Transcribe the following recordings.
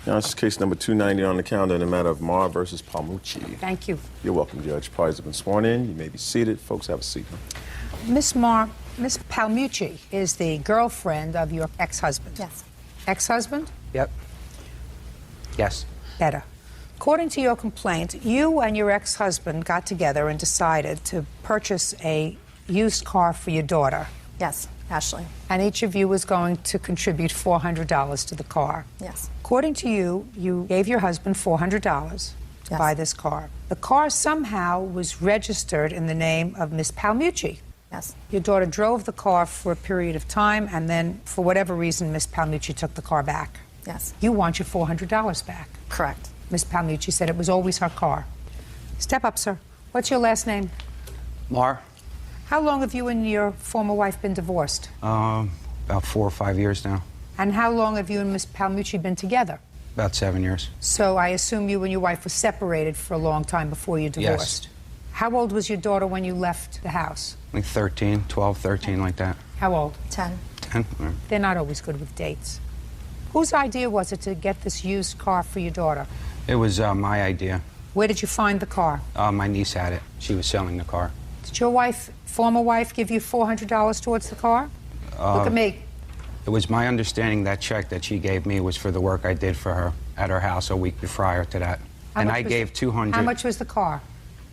Now, this is case number 290 on the calendar in the matter of Marr versus Palmucci. Thank you. You're welcome, Judge. Parties have been sworn in. You may be seated. Folks, have a seat. Miss Marr, Miss Palmucci is the girlfriend of your ex-husband. Yes. Ex-husband? Yep. Yes. Better. According to your complaint, you and your ex-husband got together and decided to purchase a used car for your daughter. Yes, Ashley. And each of you was going to contribute $400 to the car. Yes. According to you, you gave your husband $400 to buy this car. The car somehow was registered in the name of Miss Palmucci. Yes. Your daughter drove the car for a period of time, and then, for whatever reason, Miss Palmucci took the car back. Yes. You want your $400 back. Correct. Miss Palmucci said it was always her car. Step up, sir. What's your last name? Marr? How long have you and your former wife been divorced? About 4 or 5 years now. And how long have you and Miss Palmucci been together? About 7 years. So I assume you and your wife were separated for a long time before you divorced. Yes. How old was your daughter when you left the house? Like 13, 12, 13, like that. How old? 10. 10? All right. They're not always good with dates. Whose idea was it to get this used car for your daughter? It was my idea. Where did you find the car? My niece had it. She was selling the car. Did your wife, former wife, give you $400 towards the car? Look at me. It was my understanding that check that she gave me was for the work I did for her at her house a week prior to that. And I gave $200. How much was the car?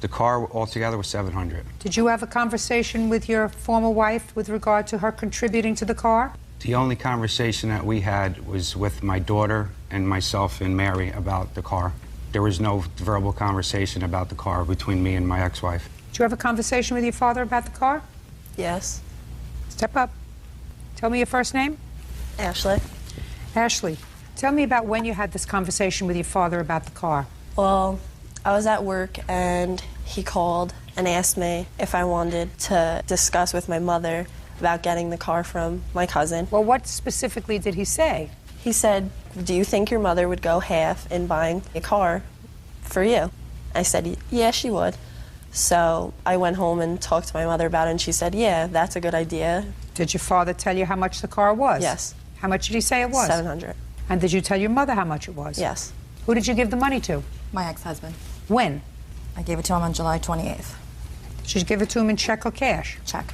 The car altogether was $700. Did you have a conversation with your former wife with regard to her contributing to the car? The only conversation that we had was with my daughter and myself and Mary about the car. There was no verbal conversation about the car between me and my ex-wife. Did you have a conversation with your father about the car? Yes. Step up. Tell me your first name. Ashley. Ashley, tell me about when you had this conversation with your father about the car. Well, I was at work and he called and asked me if I wanted to discuss with my mother about getting the car from my cousin. Well, what specifically did he say? He said, "Do you think your mother would go half in buying a car for you?" I said, "Yeah, she would." So I went home and talked to my mother about it, and she said, "Yeah, that's a good idea." Did your father tell you how much the car was? Yes. How much did he say it was? $700. And did you tell your mother how much it was? Yes. Who did you give the money to? My ex-husband. When? I gave it to him on July 28th. Did you give it to him in check or cash? Check.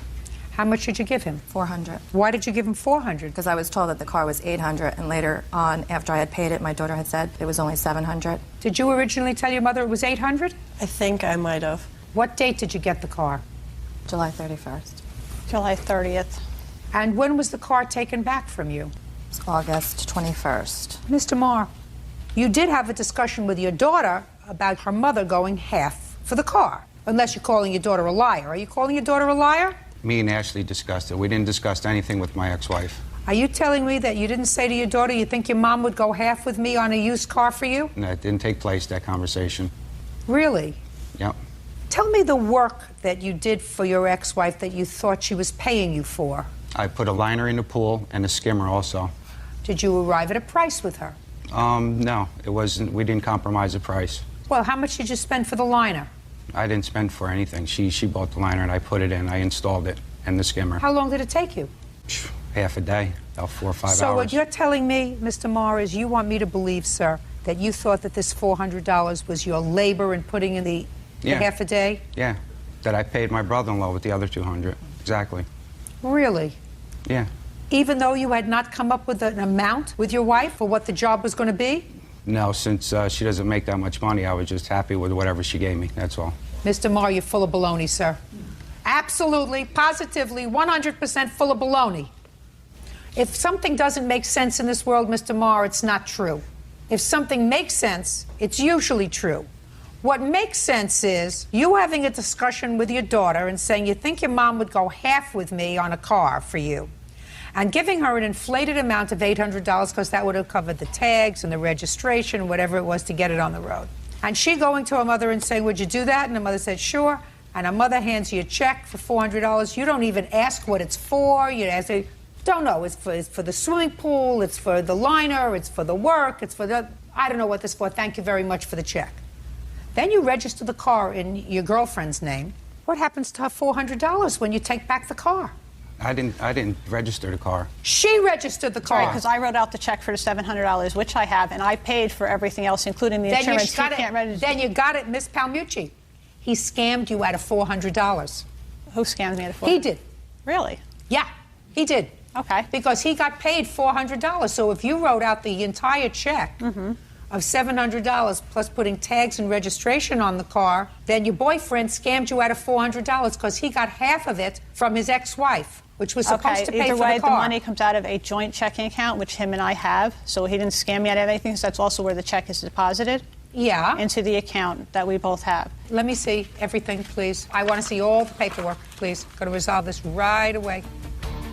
How much did you give him? $400. Why did you give him $400? Because I was told that the car was $800, and later on, after I had paid it, my daughter had said it was only $700. Did you originally tell your mother it was $800? I think I might have. What date did you get the car? July 31st. July 30th. And when was the car taken back from you? It's August 21st. Mr. Marr, you did have a discussion with your daughter about her mother going half for the car, unless you're calling your daughter a liar. Are you calling your daughter a liar? Me and Ashley discussed it. We didn't discuss anything with my ex-wife. Are you telling me that you didn't say to your daughter you think your mom would go half with me on a used car for you? No, it didn't take place, that conversation. Really? Yep. Tell me the work that you did for your ex-wife that you thought she was paying you for. I put a liner in the pool and a skimmer also. Did you arrive at a price with her? No, it wasn't. We didn't compromise the price. Well, how much did you spend for the liner? I didn't spend for anything. She bought the liner and I put it in. I installed it and the skimmer. How long did it take you? Half a day, about 4 or 5 hours. So what you're telling me, Mr. Marr, is you want me to believe, sir, that you thought that this $400 was your labor in putting in the half a day? Yeah, that I paid my brother-in-law with the other $200. Exactly. Really? Yeah. Even though you had not come up with an amount with your wife for what the job was going to be? No, since she doesn't make that much money, I was just happy with whatever she gave me, that's all. Mr. Marr, you're full of baloney, sir. Absolutely, positively, 100% full of baloney. If something doesn't make sense in this world, Mr. Marr, it's not true. If something makes sense, it's usually true. What makes sense is you having a discussion with your daughter and saying you think your mom would go half with me on a car for you, and giving her an inflated amount of $800 because that would have covered the tags and the registration and whatever it was to get it on the road. And she going to her mother and saying, "Would you do that?" And her mother said, "Sure." And her mother hands you a check for $400. You don't even ask what it's for. You ask, don't know. It's for the swimming pool. It's for the liner. It's for the work. It's for the, I don't know what this for. Thank you very much for the check. Then you register the car in your girlfriend's name. What happens to her $400 when you take back the car? I didn't register the car. She registered the car. Right, because I wrote out the check for the $700, which I have, and I paid for everything else, including the insurance. He can't register. Then you got it, Miss Palmucci. He scammed you out of $400. Who scammed me at a He did. Really? Yeah, he did. Okay. Because he got paid $400. So if you wrote out the entire check of $700 plus putting tags and registration on the car, then your boyfriend scammed you out of $400 because he got half of it from his ex-wife, which was supposed to pay Either for way, the car. the money comes out of a joint checking account, which him and I have. So he didn't scam me out of anything, so that's also where the check is deposited. Yeah. Into the account that we both have. Let me see everything, please. I want to see all the paperwork, please. Going to resolve this right away.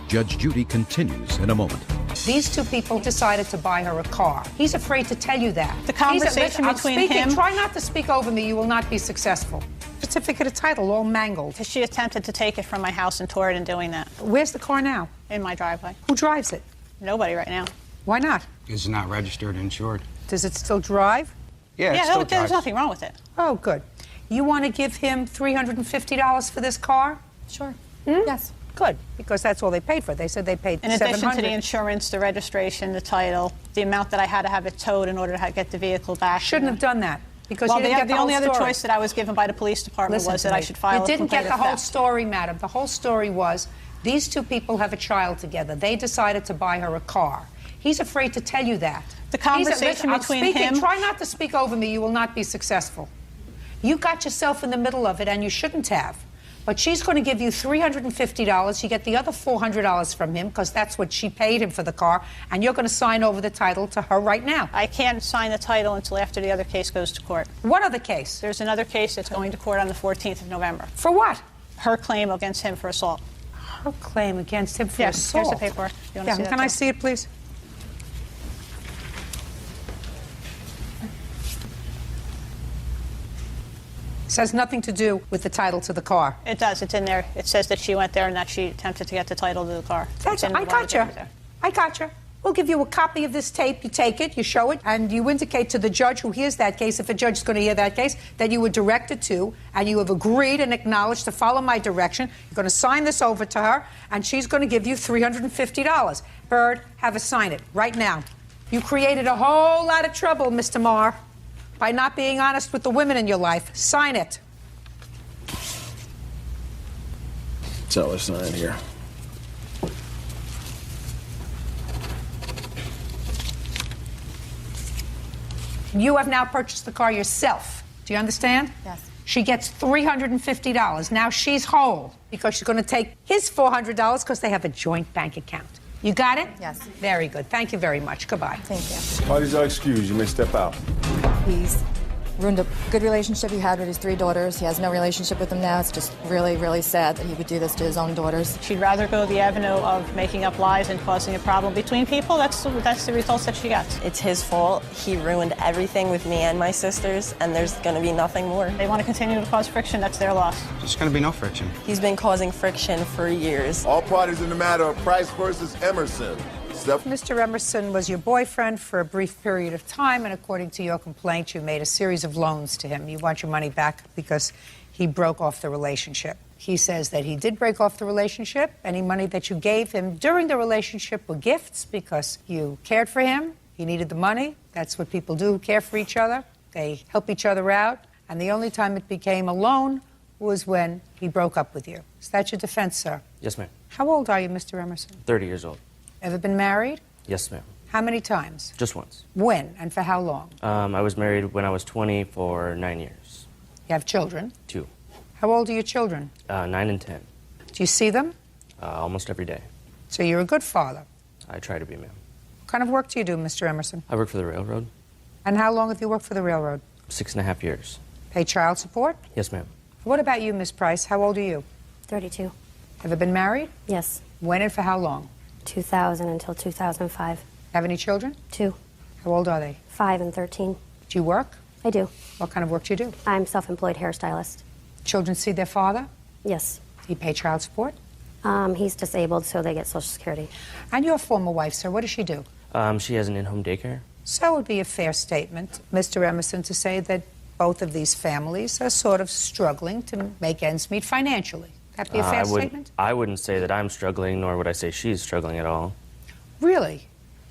Judge Judy continues in a moment. These two people decided to buy her a car. He's afraid to tell you that. The conversation between him... Try not to speak over me. You will not be successful. Certificate of title all mangled. She attempted to take it from my house and tore it in doing that. Where's the car now? In my driveway. Who drives it? Nobody right now. Why not? It's not registered, insured. Does it still drive? Yeah, Yeah, there's nothing wrong with it. Oh, good. You want to give him $350 for this car? Sure. Yes. Good, because that's all they paid for. They said they paid In addition to the $700. insurance, the registration, the title, the amount that I had to have it towed in order to get the vehicle back. Shouldn't have done that. Because Well, you didn't get the the only whole other story. choice that I was given by the police department Listen was to that I me. should file You a didn't get complaint the of whole theft. story, madam. The whole story was these two people have a child together. They decided to buy her a car. He's afraid to tell you that. The conversation between him... Try not to speak over me. You will not be successful. You got yourself in the middle of it, and you shouldn't have. But she's going to give you $350. You get the other $400 from him, because that's what she paid him for the car, and you're going to sign over the title to her right now. I can't sign the title until after the other case goes to court. What other case? There's another case that's going to court on the 14th of November. For what? Her claim against him for assault. Her claim against him for Yes, assault. here's the paperwork. You want to see that Can I too? see it, please? This has nothing to do with the title to the car. It does. It's in there. It says that she went there and that she attempted to get the title to the car. That's, It's in I one of the gotcha. papers there. I gotcha. We'll give you a copy of this tape. You take it, you show it, and you indicate to the judge who hears that case, if a judge is going to hear that case, that you were directed to, and you have agreed and acknowledged to follow my direction. You're going to sign this over to her, and she's going to give you $350. Bird, have her sign it right now. You created a whole lot of trouble, Mr. Marr, by not being honest with the women in your life. Sign it. Tell her sign here. You have now purchased the car yourself. Do you understand? Yes. She gets $350. Now she's whole because she's going to take his $400 because they have a joint bank account. You got it? Yes. Very good. Thank you very much. Goodbye. Thank you. Parties are excused. You may step out. He's ruined a good relationship he had with his 3 daughters. He has no relationship with them now. It's just really, really sad that he would do this to his own daughters. She'd rather go the avenue of making up lies and causing a problem between people. That's the results that she gets. It's his fault. He ruined everything with me and my sisters, and there's going to be nothing more. They want to continue to cause friction. That's their loss. There's going to be no friction. He's been causing friction for years. All parties in the matter of Price versus Emerson. Mr. Emerson was your boyfriend for a brief period of time, and according to your complaint, you made a series of loans to him. You want your money back because he broke off the relationship. He says that he did break off the relationship. Any money that you gave him during the relationship were gifts because you cared for him. He needed the money. That's what people do who care for each other. They help each other out. And the only time it became a loan was when he broke up with you. Is that your defense, sir? Yes, ma'am. How old are you, Mr. Emerson? 30 years old. Ever been married? Yes, ma'am. How many times? Just once. When and for how long? I was married when I was 20 for 9 years. You have children? 2. How old are your children? 9 and 10. Do you see them? Almost every day. So you're a good father. I try to be, ma'am. What kind of work do you do, Mr. Emerson? I work for the railroad. And how long have you worked for the railroad? 6.5 years. Pay child support? Yes, ma'am. What about you, Miss Price? How old are you? 32. Ever been married? Yes. When and for how long? 2000 until 2005. Have any children? 2. How old are they? 5 and 13. Do you work? I do. What kind of work do you do? I'm self-employed hairstylist. Children see their father? Yes. Do you pay child support? He's disabled, so they get Social Security. And your former wife, sir, what does she do? She has an in-home daycare. So it would be a fair statement, Mr. Emerson, to say that both of these families are sort of struggling to make ends meet financially. That be a fair statement? I wouldn't say that I'm struggling, nor would I say she's struggling at all. Really?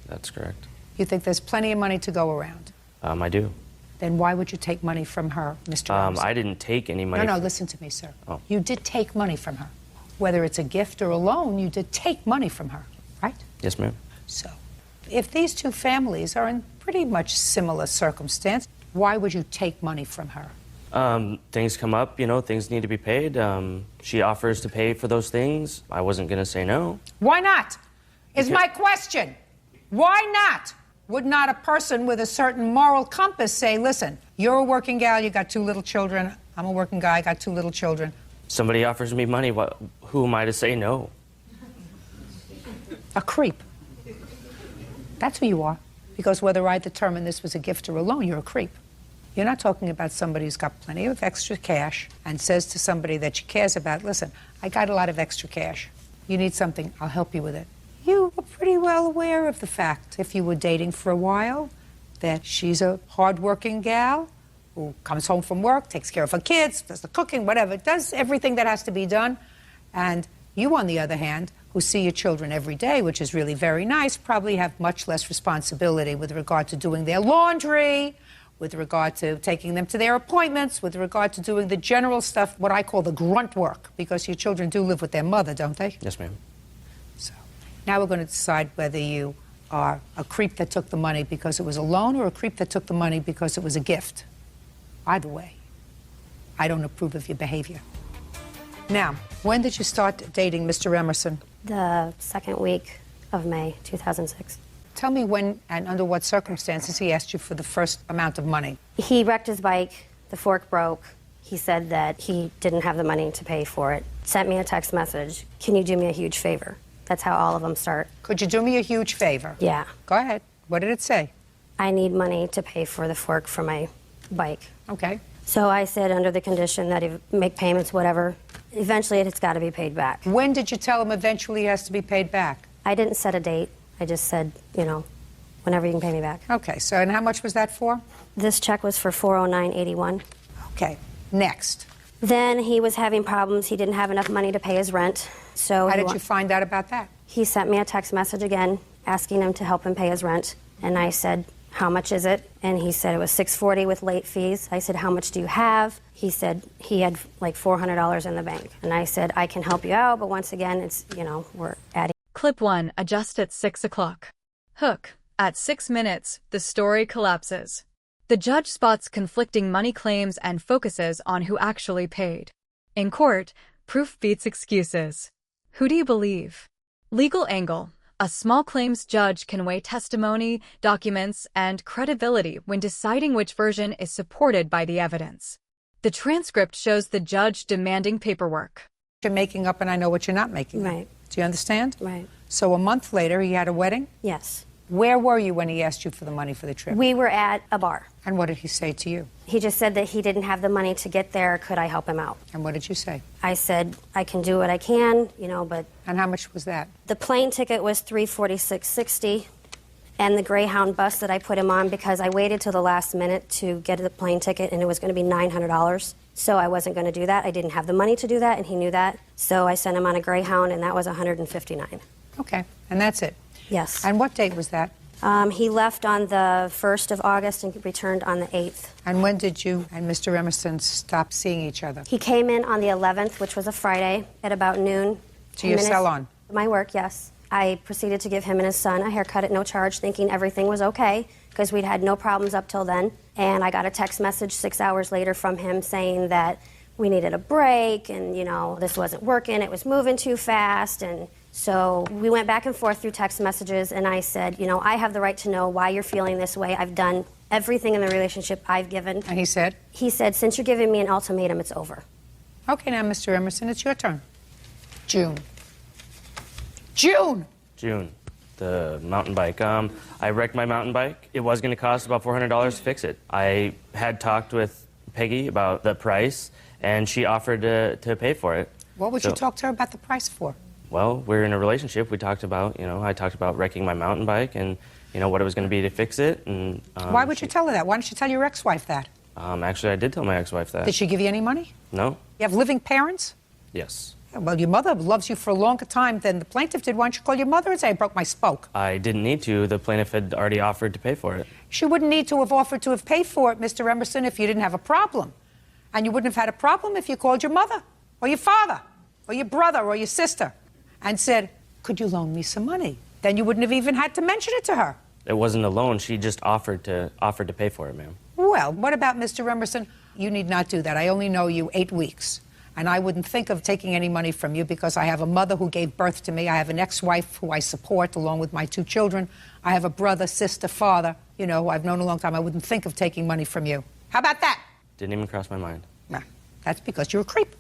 That's correct. You think there's plenty of money to go around? I do. Then why would you take money from her, Mr. Emerson? I didn't take any money. No, listen to me, sir. Oh. You did take money from her. Whether it's a gift or a loan, you did take money from her, right? Yes, ma'am. So, if these two families are in pretty much similar circumstance, why would you take money from her? Things come up, things need to be paid. She offers to pay for those things. I wasn't going to say no. Why not? Is my question. Why not? Would not a person with a certain moral compass say, listen, you're a working gal, you got 2 little children, I'm a working guy, I got 2 little children. Somebody offers me money, who am I to say no? A creep. That's who you are. Because whether I determine this was a gift or a loan, you're a creep. You're not talking about somebody who's got plenty of extra cash and says to somebody that she cares about, listen, I got a lot of extra cash. You need something, I'll help you with it. You were pretty well aware of the fact, if you were dating for a while, that she's a hard-working gal who comes home from work, takes care of her kids, does the cooking, whatever, does everything that has to be done. And you, on the other hand, who see your children every day, which is really very nice, probably have much less responsibility with regard to doing their laundry, with regard to taking them to their appointments, with regard to doing the general stuff, what I call the grunt work, because your children do live with their mother, don't they? Yes, ma'am. So now we're going to decide whether you are a creep that took the money because it was a loan or a creep that took the money because it was a gift. Either way, I don't approve of your behavior. Now, when did you start dating Mr. Emerson? The second week of May 2006. Tell me when and under what circumstances he asked you for the first amount of money. He wrecked his bike, the fork broke. He said that he didn't have the money to pay for it. Sent me a text message, can you do me a huge favor? That's how all of them start. Could you do me a huge favor? Yeah. Go ahead. What did it say? I need money to pay for the fork for my bike. Okay. So I said under the condition that he make payments, whatever. Eventually it's got to be paid back. When did you tell him eventually he has to be paid back? I didn't set a date. I just said, whenever you can pay me back. Okay, so and how much was that for? This check was for $409.81. Okay, next. Then he was having problems. He didn't have enough money to pay his rent. So how did you find out about that? He sent me a text message again asking him to help him pay his rent. And I said, how much is it? And he said it was $640 with late fees. I said, how much do you have? He said he had like $400 in the bank. And I said, I can help you out, but once again, it's, we're adding. Clip 1, adjust at 6 o'clock. Hook, at 6 minutes, the story collapses. The judge spots conflicting money claims and focuses on who actually paid. In court, proof beats excuses. Who do you believe? Legal angle. A small claims judge can weigh testimony, documents, and credibility when deciding which version is supported by the evidence. The transcript shows the judge demanding paperwork. You're making up and I know what you're not making up. Right. Do you understand? Right. So a month later, he had a wedding? Yes. Where were you when he asked you for the money for the trip? We were at a bar. And what did he say to you? He just said that he didn't have the money to get there. Could I help him out? And what did you say? I said, I can do what I can, but... And how much was that? The plane ticket was $346.60, and the Greyhound bus that I put him on, because I waited till the last minute to get the plane ticket, and it was going to be $900. So I wasn't going to do that. I didn't have the money to do that, and he knew that. So I sent him on a Greyhound, and that was $159. Okay, and that's it? Yes. And what date was that? He left on the 1st of August and returned on the 8th. And when did you and Mr. Emerson stop seeing each other? He came in on the 11th, which was a Friday, at about noon. To your salon? My work, yes. I proceeded to give him and his son a haircut at no charge, thinking everything was okay, because we'd had no problems up till then. And I got a text message 6 hours later from him saying that we needed a break, and, this wasn't working, it was moving too fast, and... So we went back and forth through text messages, and I said, I have the right to know why you're feeling this way. I've done everything in the relationship I've given. And he said? He said, since you're giving me an ultimatum, it's over. Okay, now, Mr. Emerson, it's your turn. June. June! June, the mountain bike. I wrecked my mountain bike. It was going to cost about $400 to fix it. I had talked with Peggy about the price, and she offered to pay for it. What would you talk to her about the price for? Well, we're in a relationship. We talked about, I talked about wrecking my mountain bike and, what it was going to be to fix it. And why would you tell her that? Why didn't you tell your ex-wife that? Actually, I did tell my ex-wife that. Did she give you any money? No. You have living parents? Yes. Well, your mother loves you for a longer time than the plaintiff did. Why don't you call your mother and say, I broke my spoke? I didn't need to. The plaintiff had already offered to pay for it. She wouldn't need to have offered to have paid for it, Mr. Emerson, if you didn't have a problem. And you wouldn't have had a problem if you called your mother or your father or your brother or your sister and said, could you loan me some money? Then you wouldn't have even had to mention it to her. It wasn't a loan. She just offered to pay for it, ma'am. Well, what about Mr. Emerson? You need not do that. I only know you 8 weeks. And I wouldn't think of taking any money from you because I have a mother who gave birth to me. I have an ex-wife who I support along with my 2 children. I have a brother, sister, father, you know, who I've known a long time. I wouldn't think of taking money from you. How about that? Didn't even cross my mind. Nah, that's because you're a creep.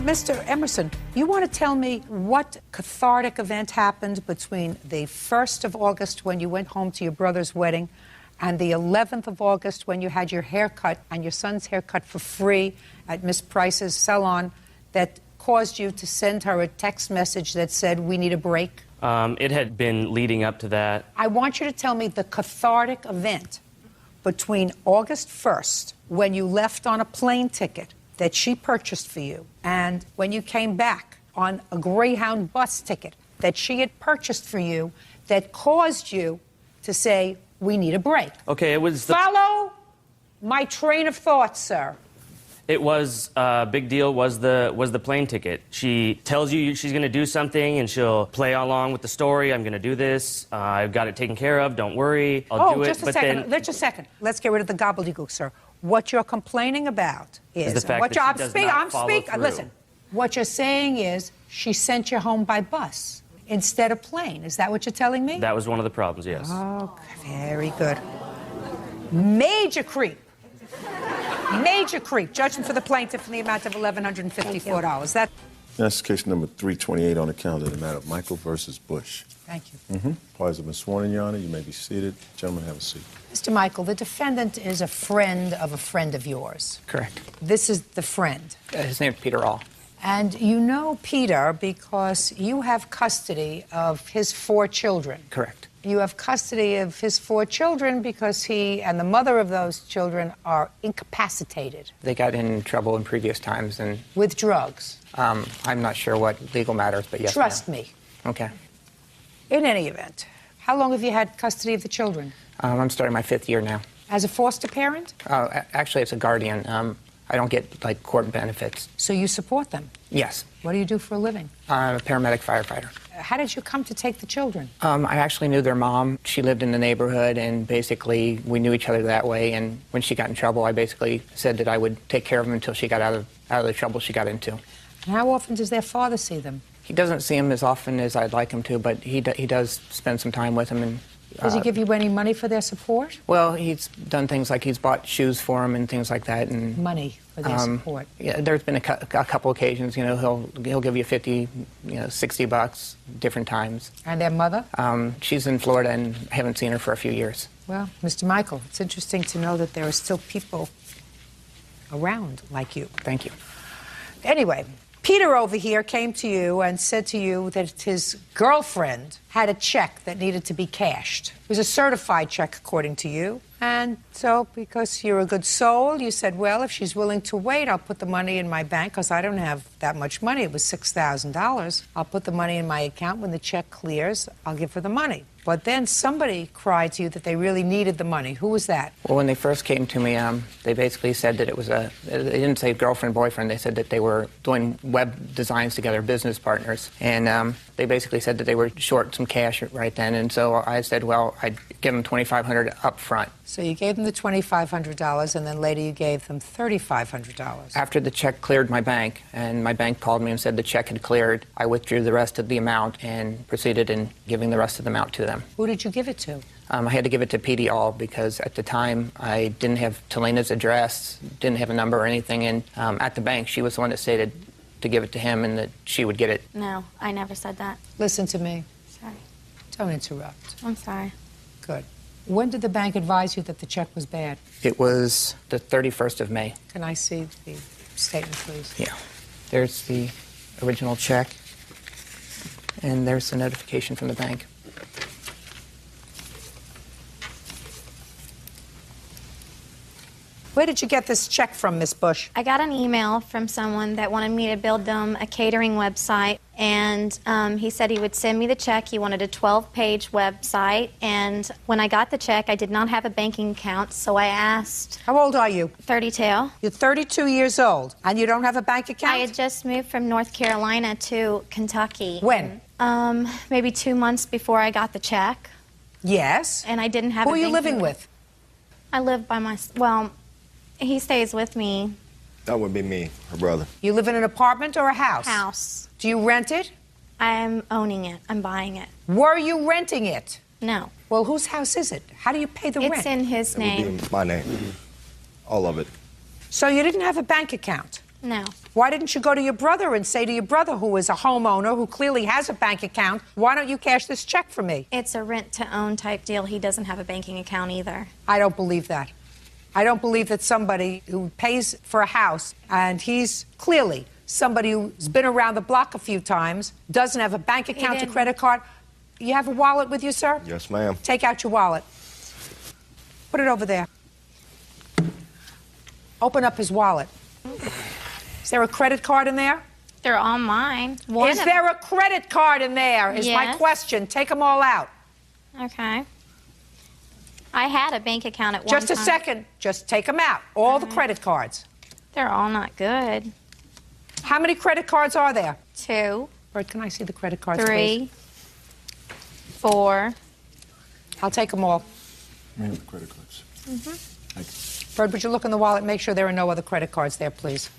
Mr. Emerson, you want to tell me what cathartic event happened between the 1st of August when you went home to your brother's wedding and the 11th of August when you had your hair cut and your son's hair cut for free at Miss Price's salon that caused you to send her a text message that said, we need a break? It had been leading up to that. I want you to tell me the cathartic event between August 1st, when you left on a plane ticket that she purchased for you, and when you came back on a Greyhound bus ticket that she had purchased for you that caused you to say, we need a break. Okay, it was Follow my train of thought, sir. It was big deal was the plane ticket. She tells you she's going to do something and she'll play along with the story. I'm going to do this. I've got it taken care of. Don't worry. I'll do it. Just a second. Just a second. Let's get rid of the gobbledygook, sir. What you're complaining about is the fact what that she does not follow through. Listen, what you're saying is she sent you home by bus instead of plane. Is that what you're telling me? That was one of the problems, yes. Oh, very good. Major creep. Major creep. Judgment for the plaintiff in the amount of $1,154. That's case number 328 on the calendar, the matter of Michael versus Bush. Thank you. Parties have been sworn in, Your Honor. You may be seated. Gentlemen, have a seat. Mr. Michael, the defendant is a friend of yours. Correct. This is the friend. His name's Peter All. And you know Peter because you have custody of his 4 children. Correct. You have custody of his 4 children because he and the mother of those children are incapacitated. They got in trouble in previous times and... With drugs. I'm not sure what legal matters, but yes, Trust me. Okay. In any event, how long have you had custody of the children? I'm starting my 5th year now. As a foster parent? Actually, as a guardian. I don't get, like, court benefits. So you support them? Yes. What do you do for a living? I'm a paramedic firefighter. How did you come to take the children? I actually knew their mom. She lived in the neighborhood, and basically we knew each other that way. And when she got in trouble, I basically said that I would take care of them until she got out of the trouble she got into. And how often does their father see them? He doesn't see them as often as I'd like him to, but he does spend some time with them. And does he give you any money for their support? Well, he's done things like he's bought shoes for them and things like that. And money for their support. Yeah, there's been a couple occasions. You know, he'll give you $50, $60 different times. And their mother? She's in Florida and haven't seen her for a few years. Well, Mr. Michael, it's interesting to know that there are still people around like you. Thank you. Anyway, Peter over here came to you and said to you that his girlfriend had a check that needed to be cashed. It was a certified check, according to you. And so, because you're a good soul, you said, well, if she's willing to wait, I'll put the money in my bank, because I don't have that much money. It was $6,000. I'll put the money in my account. When the check clears, I'll give her the money. But then somebody cried to you that they really needed the money. Who was that? Well, when they first came to me, they basically said that it was they didn't say girlfriend, boyfriend. They said that they were doing web designs together, business partners. And they basically said that they were short some cash right then. And so I said, well, I'd give them $2,500 up front. So you gave them the $2,500, and then later you gave them $3,500. After the check cleared my bank, and my bank called me and said the check had cleared, I withdrew the rest of the amount and proceeded in giving the rest of the amount to them. Who did you give it to? I had to give it to PD All because at the time I didn't have Talena's address, didn't have a number or anything, and at the bank she was the one that stated to give it to him and that she would get it. No, I never said that. Listen to me. Sorry. Don't interrupt. I'm sorry. Good. When did the bank advise you that the check was bad? It was the 31st of May. Can I see the statement, please? Yeah. There's the original check, and there's the notification from the bank. Where did you get this check from, Miss Bush? I got an email from someone that wanted me to build them a catering website, and he said he would send me the check. He wanted a 12-page website, and when I got the check, I did not have a banking account, so I asked... How old are you? 32. You're 32 years old, and you don't have a bank account? I had just moved from North Carolina to Kentucky. When? Maybe 2 months before I got the check. Yes. And I didn't have Who a are you banking living account. with? I live by myself. Well, he stays with me. That would be me, her brother. You live in an apartment or a house? House. Do you rent it? I'm owning it. I'm buying it. Were you renting it? No. Well, whose house is it? How do you pay the rent? It's in his It would name. be my name. All of it. So you didn't have a bank account? No. Why didn't you go to your brother and say to your brother, who is a homeowner, who clearly has a bank account, why don't you cash this check for me? It's a rent-to-own type deal. He doesn't have a banking account either. I don't believe that. I don't believe that somebody who pays for a house, and he's clearly somebody who's been around the block a few times, doesn't have a bank account, a didn't. credit card. You have a wallet with you, sir? Yes, ma'am. Take out your wallet. Put it over there. Open up his wallet. Is there a credit card in there? They're all mine. Is there a credit card in there? Is my Yes. question. Take them all out. Okay. I had a bank account at one Just time. a second. Just take them out. All the credit cards. They're all not good. How many credit cards are there? 2. Bird, can I see the credit cards, 3. please? 4. I'll take them all. The credit cards. Bird, would you look in the wallet and make sure there are no other credit cards there, please?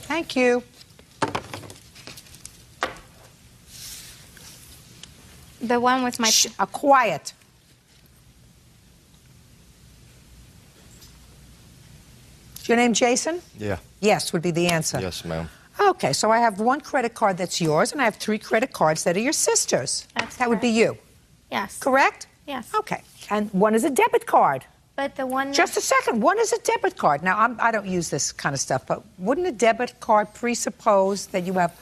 Thank you. The one with my... Shh, quiet. Is your name Jason? Yeah. Yes, would be the answer. Yes, ma'am. Okay, so I have one credit card that's yours, and I have 3 credit cards that are your sister's. That would be you. Yes. Correct? Yes. Okay. And one is a debit card. But the one... Just a second. One is a debit card. Now, I don't use this kind of stuff, but wouldn't a debit card presuppose that you have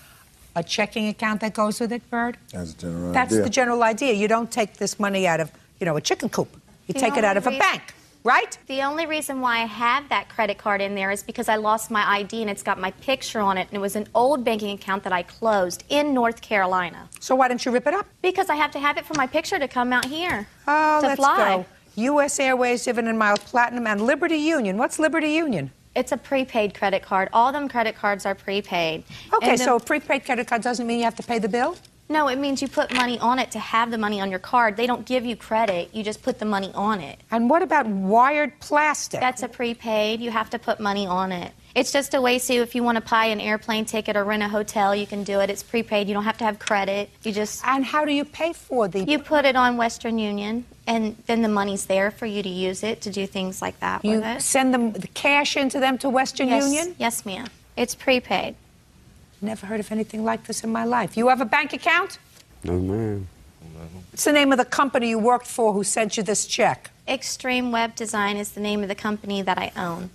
a checking account that goes with it, Bird? That's the general That's idea. the general idea. You don't take this money out of, a chicken coop. You The take it out of a only bank, right? The only reason why I have that credit card in there is because I lost my ID and it's got my picture on it, and it was an old banking account that I closed in North Carolina. So why didn't you rip it up? Because I have to have it for my picture to come out here. Oh, to let's fly. go. U.S. Airways, Dividend Miles Platinum, and Liberty Union. What's Liberty Union? It's a prepaid credit card. All them credit cards are prepaid. Okay, And so a prepaid credit card doesn't mean you have to pay the bill? No, it means you put money on it to have the money on your card. They don't give you credit. You just put the money on it. And what about wired plastic? That's a prepaid. You have to put money on it. It's just a way, so if you want to buy an airplane ticket or rent a hotel, you can do it. It's prepaid. You don't have to have credit. You just... And how do you pay for the... You put it on Western Union, and then the money's there for you to use it to do things like that You with it. send them the cash into them to Western Yes. Union? Yes, ma'am. It's prepaid. Never heard of anything like this in my life. You have a bank account? No, ma'am. What's the name of the company you worked for who sent you this check? Extreme Web Design is the name of the company that I own.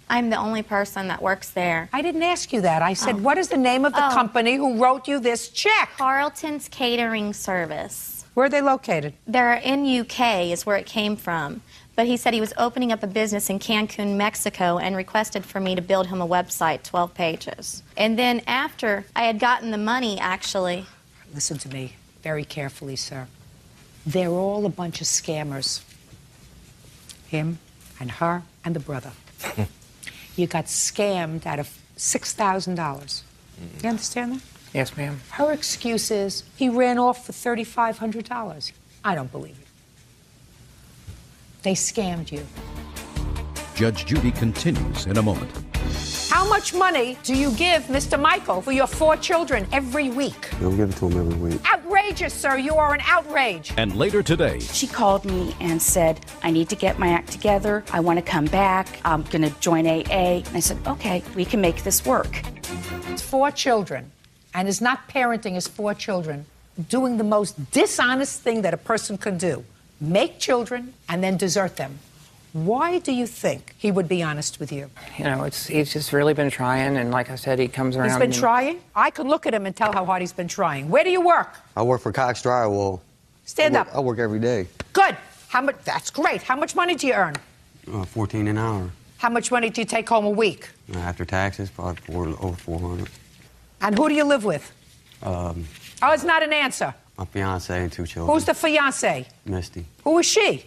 I'm the only person that works there. I didn't ask you that. I said, what is the name of the company who wrote you this check? Carlton's Catering Service. Where are they located? They're in UK is where it came from. But he said he was opening up a business in Cancun, Mexico, and requested for me to build him a website, 12 pages. And then after I had gotten the money, actually... Listen to me very carefully, sir. They're all a bunch of scammers. Him and her and the brother. You got scammed out of $6,000. You understand that? Yes, ma'am. Her excuse is he ran off for $3,500. I don't believe it. They scammed you. Judge Judy continues in a moment. How much money do you give Mr. Michael for your 4 children every week? You'll give it to him every week. Outrageous, sir. You are an outrage. And later today, She called me and said, I need to get my act together. I want to come back. I'm going to join AA. And I said, okay, we can make this work. It's 4 children, and is not parenting his 4 children, doing the most dishonest thing that a person can do. Make children and then desert them. Why do you think he would be honest with you? You know, he's just really been trying, and like I said, he comes around. He's been and- trying? I can look at him and tell how hard he's been trying. Where do you work? I work for Cox Drywall. Stand up. I work every day. Good. How much? That's great. How much money do you earn? 14 an hour. How much money do you take home a week? After taxes, probably over 400. And who do you live with? Oh, it's not an answer. my fiance and 2 children. Who's the fiance? Misty. Who is she?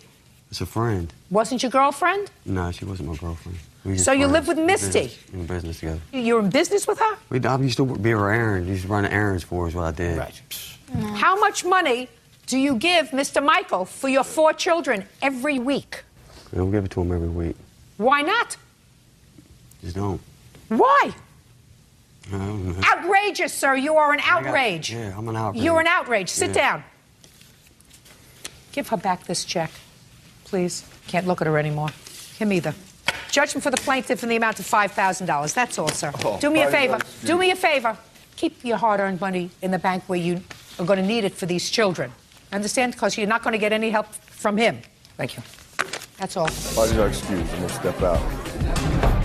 It's a friend. Wasn't your girlfriend? No, she wasn't my girlfriend. We just So you friends. live with Misty? In business together. You're in business with her? I used to be her errands. Used to run errands for us, what I did. Right. How much money do you give Mr. Michael for your 4 children every week? I don't give it to him every week. Why not? Just don't. Why? I don't know. Outrageous, sir. You are an outrage. Yeah, I'm an outrage. You're an outrage. Sit Yeah. down. Give her back this check, please. Can't look at her anymore. Him either. Judgment for the plaintiff in the amount of $5,000. That's all, sir. Do me a favor. Do me a favor. Keep your hard-earned money in the bank where you are going to need it for these children. Understand? Because you're not going to get any help from him. Thank you. That's all. Parties are excused. I'm going to step out.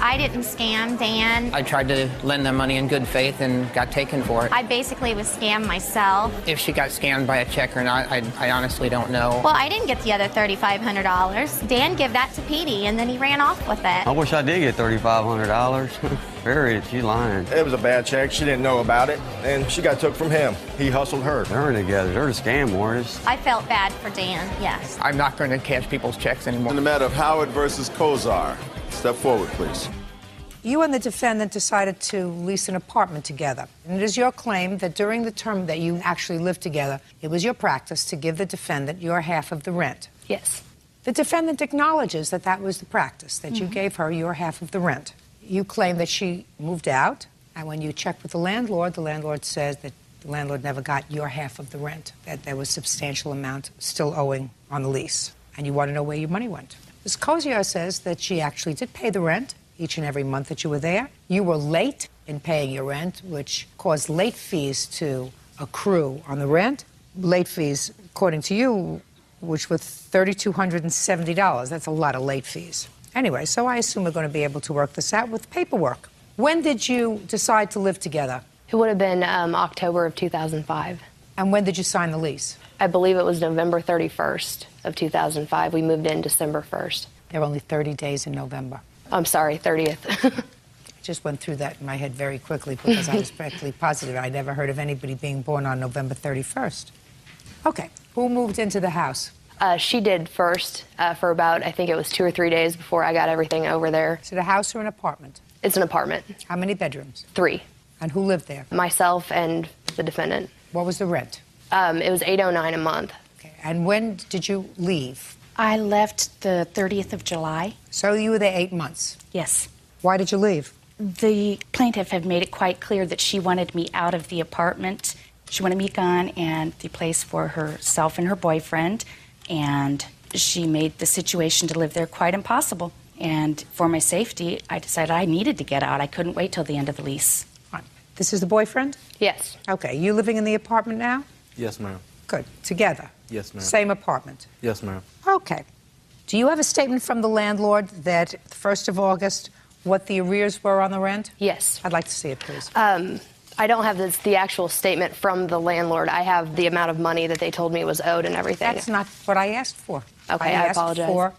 I didn't scam Dan. I tried to lend them money in good faith and got taken for it. I basically was scammed myself. If she got scammed by a check or not, I honestly don't know. Well, I didn't get the other $3,500. Dan gave that to Petey, and then he ran off with it. I wish I did get $3,500. Period. She's lying. It was a bad check. She didn't know about it, and she got took from him. He hustled her. They're together. They're the scam artists. I felt bad for Dan, yes. I'm not going to cash people's checks anymore. In the matter of Howard versus Kozar, step forward, please. You and the defendant decided to lease an apartment together. And it is your claim that during the term that you actually lived together, it was your practice to give the defendant your half of the rent. Yes. The defendant acknowledges that that was the practice, that you gave her your half of the rent. You claim that she moved out, and when you checked with the landlord says that the landlord never got your half of the rent, that there was a substantial amount still owing on the lease. And you want to know where your money went. Ms. Cozier says that she actually did pay the rent each and every month that you were there. You were late in paying your rent, which caused late fees to accrue on the rent. Late fees, according to you, which were $3,270. That's a lot of late fees. Anyway, so I assume we're going to be able to work this out with paperwork. When did you decide to live together? It would have been October of 2005. And when did you sign the lease? I believe it was November 31st of 2005. We moved in December 1st. There are only 30 days in November. I'm sorry, 30th. I just went through that in my head very quickly because I was practically positive I never heard of anybody being born on November 31st. Okay, who moved into the house? She did first for about, I think it was 2 or 3 days before I got everything over there. Is it a house or an apartment? It's an apartment. How many bedrooms? 3. And who lived there? Myself and the defendant. What was the rent? It was $809 a month. Okay, and when did you leave? I left the 30th of July. So you were there 8 months? Yes. Why did you leave? The plaintiff had made it quite clear that she wanted me out of the apartment. She wanted me gone and the place for herself and her boyfriend. And she made the situation to live there quite impossible. And for my safety, I decided I needed to get out. I couldn't wait till the end of the lease. Fine. This is the boyfriend? Yes. Okay, you living in the apartment now? Yes, ma'am. Good. Together? Yes, ma'am. Same apartment? Yes, ma'am. Okay. Do you have a statement from the landlord that 1st of August, what the arrears were on the rent? Yes. I'd like to see it, please. I don't have the actual statement from the landlord. I have the amount of money that they told me was owed and everything. That's not what I asked for. Okay, I apologize.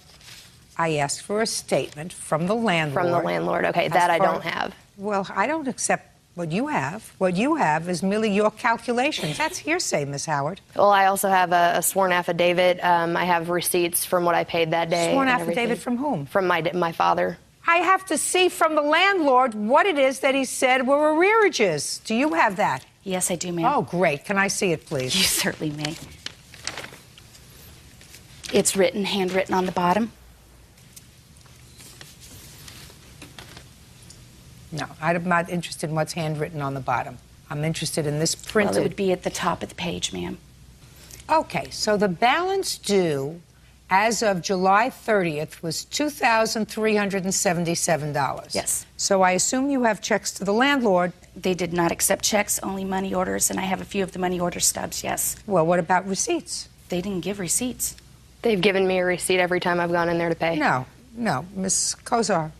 I asked for a statement from the landlord. From the landlord, okay, that I don't have. Well, I don't accept what you have. What you have is merely your calculations. That's hearsay, Miss Howard. Well, I also have a sworn affidavit. I have receipts from what I paid that day. Sworn and affidavit everything. from whom? From my father. I have to see from the landlord what it is that he said were arrearages. Do you have that? Yes, I do, ma'am. Oh, great. Can I see it, please? You certainly may. It's written, handwritten on the bottom. No, I'm not interested in what's handwritten on the bottom. I'm interested in this printed. Well, it would be at the top of the page, ma'am. Okay, so the balance due as of July 30th was $2,377. Yes. So I assume you have checks to the landlord. They did not accept checks, only money orders, and I have a few of the money order stubs, yes. Well, what about receipts? They didn't give receipts. They've given me a receipt every time I've gone in there to pay. No, Miss Kozar.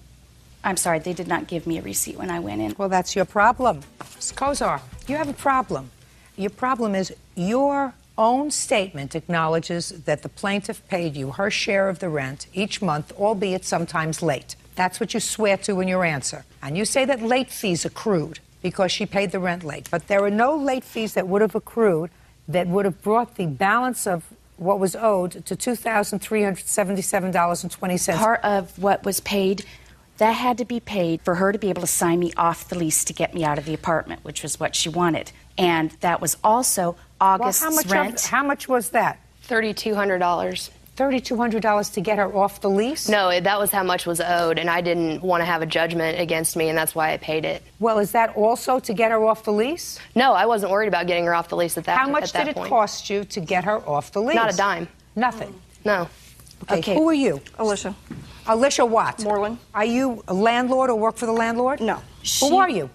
I'm sorry, they did not give me a receipt when I went in. Well, that's your problem. Miss Kozar, you have a problem. Your problem is your own statement acknowledges that the plaintiff paid you her share of the rent each month, albeit sometimes late. That's what you swear to in your answer. And you say that late fees accrued because she paid the rent late. But there were no late fees that would have accrued that would have brought the balance of what was owed to $2,377.20. Part of what was paid, that had to be paid for her to be able to sign me off the lease to get me out of the apartment, which was what she wanted. And that was also August's rent. How much was that? $3,200. $3,200 to get her off the lease? No, that was how much was owed, and I didn't want to have a judgment against me, and that's why I paid it. Well, is that also to get her off the lease? No, I wasn't worried about getting her off the lease at that point. How much did it cost you to get her off the lease? Not a dime. Nothing? No. Okay, who are you? Alicia. Alicia what? Moreland. Are you a landlord or work for the landlord? No. Who are you?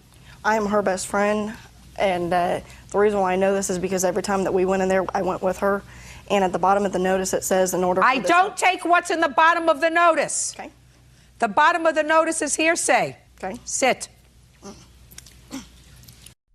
I am her best friend, and the reason why I know this is because every time that we went in there, I went with her. And at the bottom of the notice, it says in order for I don't take what's in the bottom of the notice. Okay. The bottom of the notice is hearsay. Okay. Sit.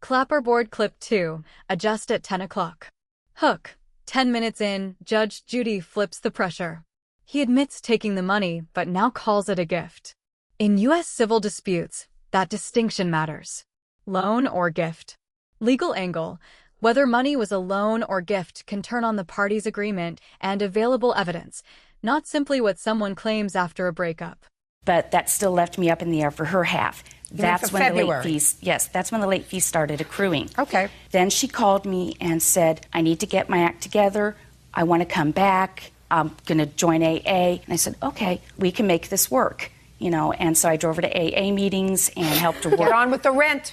Clapperboard clip 2. Adjust at 10 o'clock. Hook. 10 minutes in, Judge Judy flips the pressure. He admits taking the money, but now calls it a gift. In U.S. civil disputes, that distinction matters. Loan or gift. Legal angle. Whether money was a loan or gift can turn on the parties' agreement and available evidence, not simply what someone claims after a breakup. But that still left me up in the air for her half. That's when the late fees, that's when the late fees started accruing. Okay. Then she called me and said, I need to get my act together. I want to come back. I'm going to join AA. And I said, okay, we can make this work. You know, and so I drove her to AA meetings and helped her work. Get on with the rent.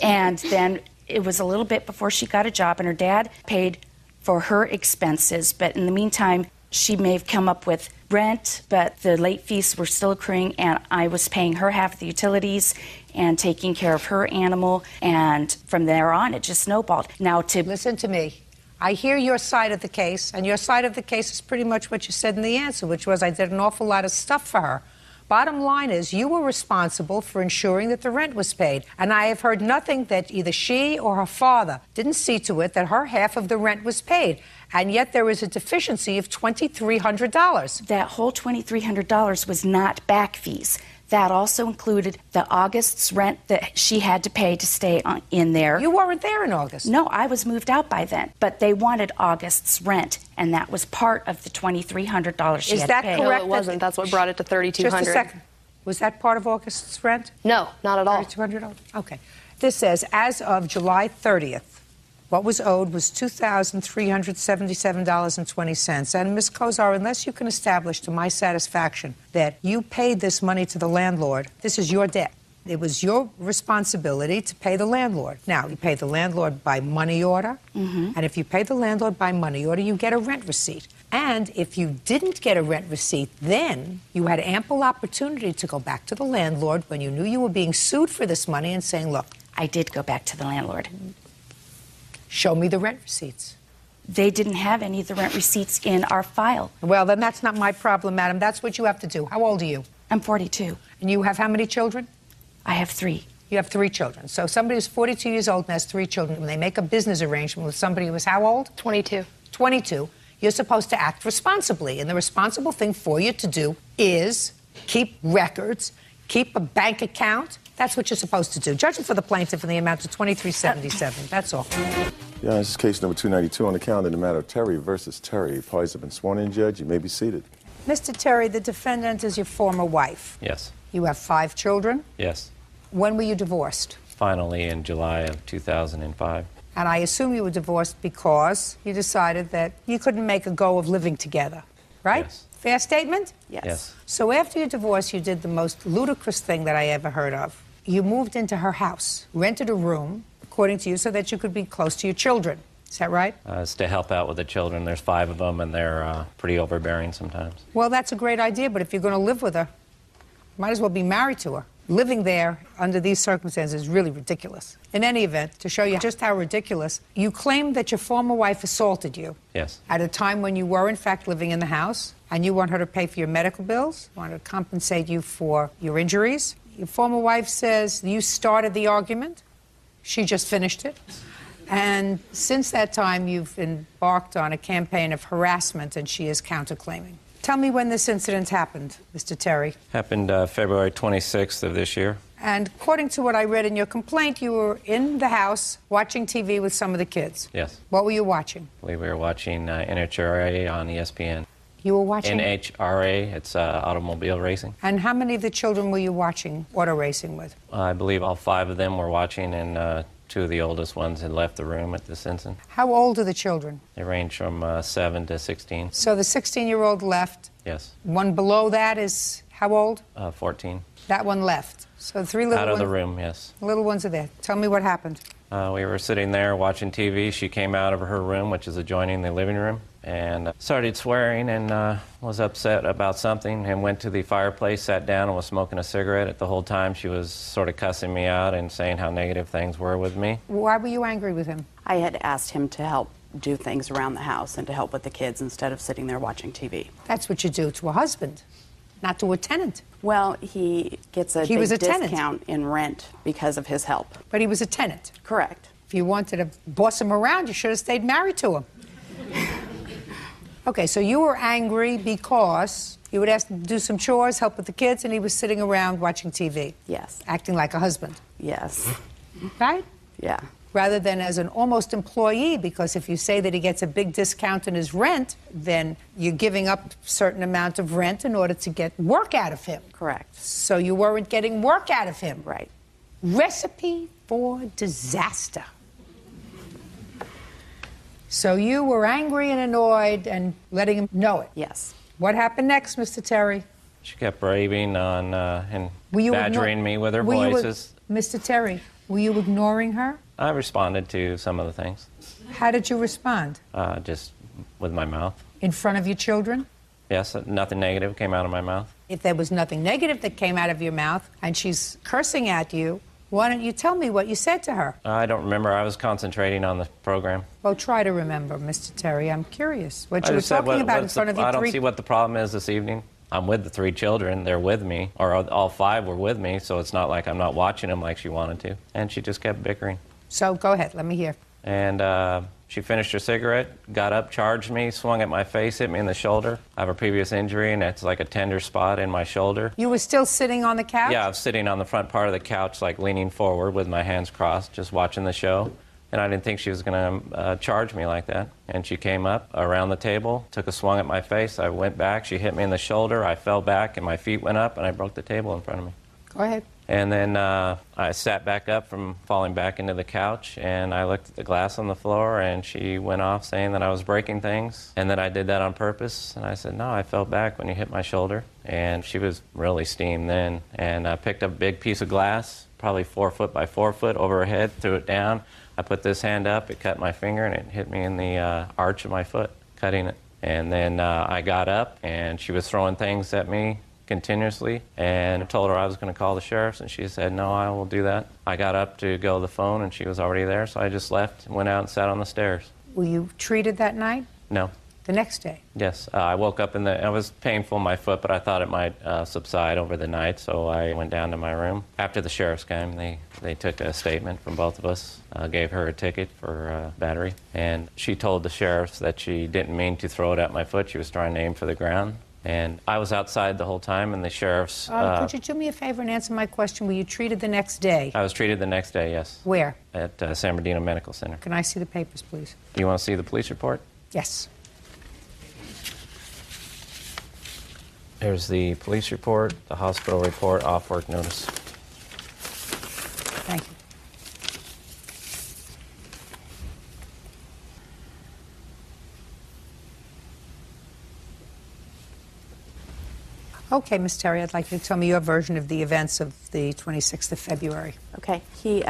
And then it was a little bit before she got a job, and her dad paid for her expenses. But in the meantime, she may have come up with rent, but the late fees were still accruing, and I was paying her half of the utilities and taking care of her animal. And from there on, it just snowballed. Now to listen to me. I hear your side of the case, and your side of the case is pretty much what you said in the answer, which was I did an awful lot of stuff for her. Bottom line is you were responsible for ensuring that the rent was paid. And I have heard nothing that either she or her father didn't see to it that her half of the rent was paid. And yet there is a deficiency of $2,300. That whole $2,300 was not back fees. That also included the August's rent that she had to pay to stay in there. You weren't there in August. No, I was moved out by then. But they wanted August's rent, and that was part of the $2,300 she had to pay. Is that correct? No, it wasn't. That's what brought it to $3,200. Just a second. Was that part of August's rent? No, not at all. $3,200? Okay. This says, as of July 30th, what was owed was $2,377.20. And Ms. Kozar, unless you can establish to my satisfaction that you paid this money to the landlord, this is your debt. It was your responsibility to pay the landlord. Now, you pay the landlord by money order. And if you pay the landlord by money order, you get a rent receipt. And if you didn't get a rent receipt, then you had ample opportunity to go back to the landlord when you knew you were being sued for this money and saying, look, I did go back to the landlord. Show me the rent receipts. They didn't have any of the rent receipts in our file. Well, then that's not my problem, madam. That's what you have to do. How old are you? I'm 42. And you have how many children? I have 3. You have 3 children. So somebody who's 42 years old and has 3 children, when they make a business arrangement with somebody who is how old? 22. 22. You're supposed to act responsibly. And the responsible thing for you to do is keep records, keep a bank account. That's what you're supposed to do. Judging for the plaintiff in the amount of $2,377. That's all. Yeah, this is case number 292 on the calendar in the matter of Terry versus Terry. Parties have been sworn in, Judge. You may be seated. Mr. Terry, the defendant is your former wife. Yes. You have 5 children. Yes. When were you divorced? Finally in July of 2005. And I assume you were divorced because you decided that you couldn't make a go of living together, right? Yes. Fair statement? Yes. So after your divorce, you did the most ludicrous thing that I ever heard of. You moved into her house, rented a room, according to you, so that you could be close to your children. Is that right? It's to help out with the children. There's 5 of them, and they're pretty overbearing sometimes. Well, that's a great idea, but if you're going to live with her, might as well be married to her. Living there under these circumstances is really ridiculous. In any event, to show you just how ridiculous, you claim that your former wife assaulted you. Yes. At a time when you were, in fact, living in the house, and you want her to pay for your medical bills, want her to compensate you for your injuries. Your former wife says you started the argument. She just finished it. And since that time, you've embarked on a campaign of harassment, and she is counterclaiming. Tell me when this incident happened, Mr. Terry. Happened February 26th of this year. And according to what I read in your complaint, you were in the house watching TV with some of the kids. Yes. What were you watching? I believe we were watching NHRA on ESPN. You were watching? NHRA, it's automobile racing. And how many of the children were you watching auto racing with? I believe all 5 of them were watching, and 2 of the oldest ones had left the room at this incident. How old are the children? They range from 7 to 16. So the 16-year-old left. Yes. One below that is how old? 14. That one left. So the 3 little ones. Out of the room, yes. Little ones are there. Tell me what happened. We were sitting there watching TV. She came out of her room, which is adjoining the living room, and started swearing and was upset about something, and went to the fireplace, sat down, and was smoking a cigarette. At the whole time, she was sort of cussing me out and saying how negative things were with me. Why were you angry with him? I had asked him to help do things around the house and to help with the kids instead of sitting there watching TV. That's what you do to a husband, not to a tenant. Well, he gets a big discount in rent because of his help. But he was a tenant. Correct. If you wanted to boss him around, you should have stayed married to him. Okay, so you were angry because you would ask him to do some chores, help with the kids, and he was sitting around watching TV. Yes. Acting like a husband. Yes. Right? Yeah. Rather than as an almost employee, because if you say that he gets a big discount in his rent, then you're giving up a certain amount of rent in order to get work out of him. Correct. So you weren't getting work out of him. Right. Recipe for disaster. So you were angry and annoyed and letting him know it. Yes. What happened next, Mr. Terry? She kept raving on and Were you badgering me with her were you voices. Mr. Terry, were you ignoring her? I responded to some of the things, How did you respond? just with my mouth. In front of your children? Yes, nothing negative came out of my mouth. If there was nothing negative that came out of your mouth and she's cursing at you, why don't you tell me what you said to her? I don't remember. I was concentrating on the program. Well, try to remember, Mr. Terry. I'm curious what I you were just said, talking about in front of your I don't 3... see what the problem is this evening. I'm with the 3 children. They're with me, or all 5 were with me, so it's not like I'm not watching them like she wanted to. And she just kept bickering. So go ahead, let me hear. And she finished her cigarette, got up, charged me, swung at my face, hit me in the shoulder. I have a previous injury, and it's like a tender spot in my shoulder. You were still sitting on the couch? Yeah, I was sitting on the front part of the couch, like leaning forward with my hands crossed, just watching the show. And I didn't think she was going to charge me like that. And she came up around the table, took a swung at my face. I went back. She hit me in the shoulder. I fell back, and my feet went up, and I broke the table in front of me. Go ahead. And then I sat back up from falling back into the couch, and I looked at the glass on the floor, and she went off saying that I was breaking things and that I did that on purpose. And I said, no, I fell back when you hit my shoulder. And she was really steamed then, and I picked up a big piece of glass, probably 4 foot by 4 foot, over her head, threw it down. I put this hand up, it cut my finger, and it hit me in the arch of my foot, cutting it. And then I got up, and she was throwing things at me continuously, and I told her I was going to call the sheriffs, and she said, no, I will do that. I got up to go to the phone, and she was already there, so I just left and went out and sat on the stairs. Were you treated that night? No. The next day? Yes. I woke up it was painful in my foot, but I thought it might subside over the night, so I went down to my room. After the sheriffs came, they took a statement from both of us, gave her a ticket for battery, and she told the sheriffs that she didn't mean to throw it at my foot. She was trying to aim for the ground. And I was outside the whole time, and the sheriffs... could you do me a favor and answer my question? Were you treated the next day? I was treated the next day, yes. Where? At San Bernardino Medical Center. Can I see the papers, please? Do you want to see the police report? Yes. There's the police report, the hospital report, off-work notice. Thank you. Okay, Ms. Terry, I'd like you to tell me your version of the events of the 26th of February. Okay. He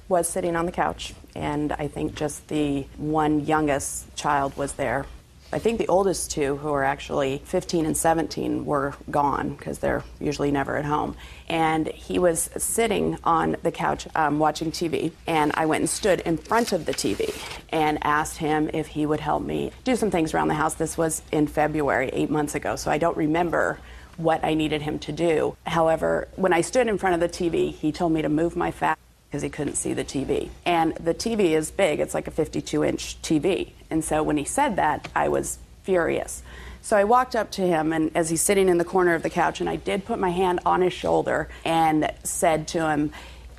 was sitting on the couch, and I think just the one youngest child was there. I think the oldest 2, who are actually 15 and 17, were gone because they're usually never at home. And he was sitting on the couch watching TV, and I went and stood in front of the TV and asked him if he would help me do some things around the house. This was in February, 8 months ago, so I don't remember what I needed him to do. However, when I stood in front of the TV, he told me to move my because he couldn't see the TV. And the TV is big. It's like a 52-inch TV. And so when he said that, I was furious. So I walked up to him, and as he's sitting in the corner of the couch, and I did put my hand on his shoulder and said to him,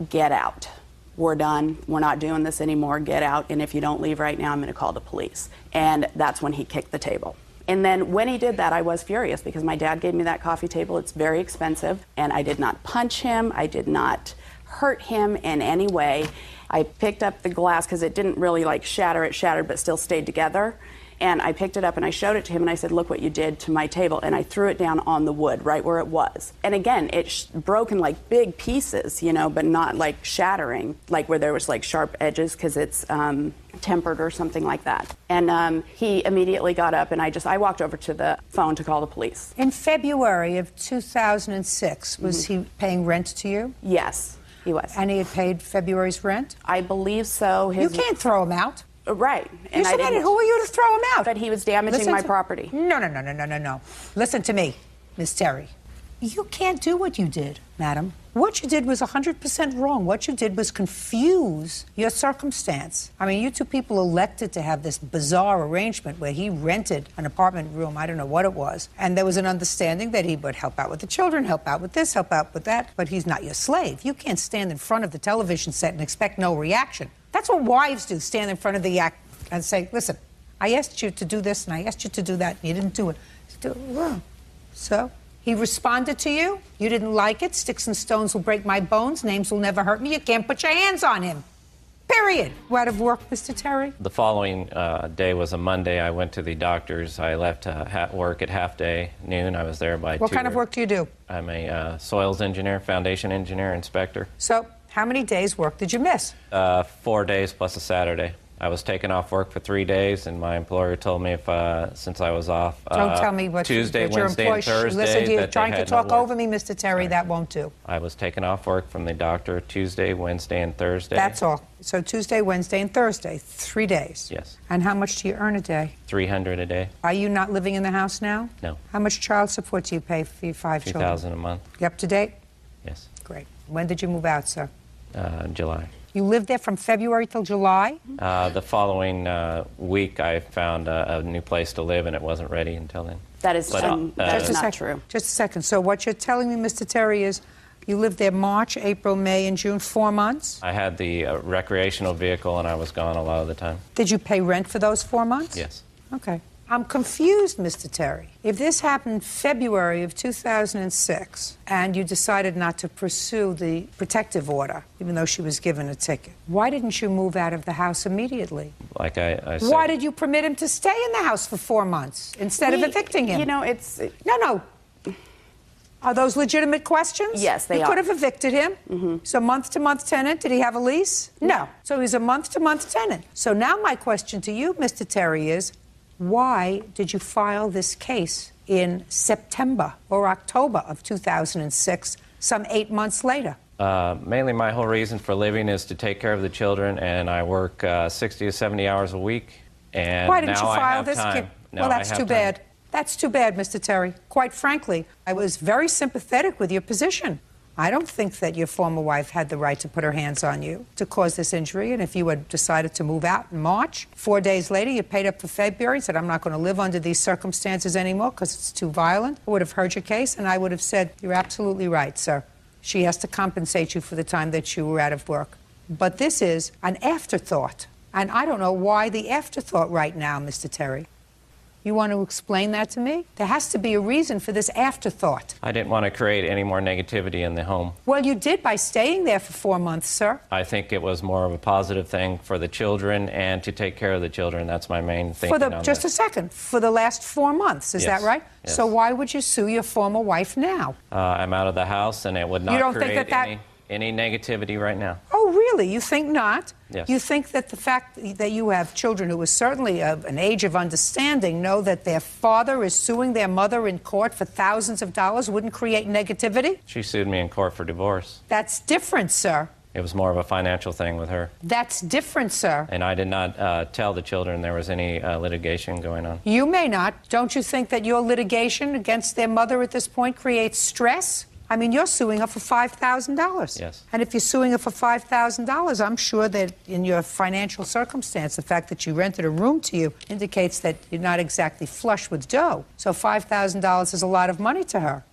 "Get out. We're done. We're not doing this anymore. Get out. And if you don't leave right now, I'm going to call the police." And that's when he kicked the table. And then when he did that, I was furious because my dad gave me that coffee table. It's very expensive. And I did not punch him. I did not hurt him in any way. I picked up the glass because it didn't really like shatter. It shattered but still stayed together. And I picked it up and I showed it to him and I said, "Look what you did to my table." And I threw it down on the wood right where it was. And again, it broke in like big pieces, you know, but not like shattering, like where there was like sharp edges because it's tempered or something like that. And he immediately got up and I walked over to the phone to call the police. In February of 2006, was he paying rent to you? Yes, he was. And he had paid February's rent? I believe so. You can't throw him out. Right. And you said, who are you to throw him out? But he was damaging my property. No. Listen to me, Miss Terry. You can't do what you did, madam. What you did was 100% wrong. What you did was confuse your circumstance. I mean, you two people elected to have this bizarre arrangement where he rented an apartment room, I don't know what it was, and there was an understanding that he would help out with the children, help out with this, help out with that, but he's not your slave. You can't stand in front of the television set and expect no reaction. That's what wives do, stand in front of the act and say, "Listen, I asked you to do this and I asked you to do that, and you didn't do it." So he responded to you. You didn't like it. "Sticks and stones will break my bones. Names will never hurt me. You can't put your hands on him." Period. You out of work, Mr. Terry? The following day was a Monday. I went to the doctor's. I left work at half day, noon. I was there by 2. What kind of work do you do? I'm a soils engineer, foundation engineer, inspector. So how many days' work did you miss? 4 days plus a Saturday. I was taken off work for 3 days, and my employer told me since I was off Don't tell me what Tuesday, your Wednesday, employee, and Thursday, listen, you're that trying they to had talk no work. over me, Mr. Terry. That won't do. I was taken off work from the doctor Tuesday, Wednesday, and Thursday. That's all. So Tuesday, Wednesday, and Thursday, 3 days. Yes. And how much do you earn a day? $300 a day. Are you not living in the house now? No. How much child support do you pay for your 5 children? $2,000 a month. You up to date? Yes. Great. When did you move out, sir? July. You lived there from February till July? The following week, I found a new place to live, and it wasn't ready until then. That is not true. Just a second. So what you're telling me, Mr. Terry, is you lived there March, April, May, and June, 4 months? I had the recreational vehicle, and I was gone a lot of the time. Did you pay rent for those 4 months? Yes. Okay. I'm confused, Mr. Terry. If this happened February of 2006 and you decided not to pursue the protective order, even though she was given a ticket, why didn't you move out of the house immediately? Like I said. Why did you permit him to stay in the house for 4 months instead of evicting him? You know, it's... No. Are those legitimate questions? Yes, they are. You could have evicted him. So month-to-month tenant, did he have a lease? No. So he's a month-to-month tenant. So now my question to you, Mr. Terry, is why did you file this case in September or October of 2006, some 8 months later? Mainly my whole reason for living is to take care of the children, and I work 60 to 70 hours a week. And why didn't now you I file have this time. case? Now Well, that's I have too time. bad. That's too bad, Mr. Terry. Quite frankly, I was very sympathetic with your position. I don't think that your former wife had the right to put her hands on you to cause this injury. And if you had decided to move out in March, 4 days later, you paid up for February and said, "I'm not going to live under these circumstances anymore because it's too violent," I would have heard your case and I would have said, "You're absolutely right, sir. She has to compensate you for the time that you were out of work." But this is an afterthought. And I don't know why the afterthought right now, Mr. Terry. You want to explain that to me? There has to be a reason for this afterthought. I didn't want to create any more negativity in the home. Well, you did by staying there for 4 months, sir. I think it was more of a positive thing for the children and to take care of the children. That's my main thinking on Just this. a second. For the last 4 months, is Yes. that right? Yes. So why would you sue your former wife now? I'm out of the house, and it would not don't create think that any negativity right now. Oh, really? You think not? Yes. You think that the fact that you have children who are certainly of an age of understanding know that their father is suing their mother in court for thousands of dollars wouldn't create negativity? She sued me in court for divorce. That's different, sir. It was more of a financial thing with her. That's different, sir. And I did not tell the children there was any litigation going on. You may not. Don't you think that your litigation against their mother at this point creates stress? I mean, you're suing her for $5,000. Yes. And if you're suing her for $5,000, I'm sure that in your financial circumstance, the fact that you rented a room to you indicates that you're not exactly flush with dough. So $5,000 is a lot of money to her.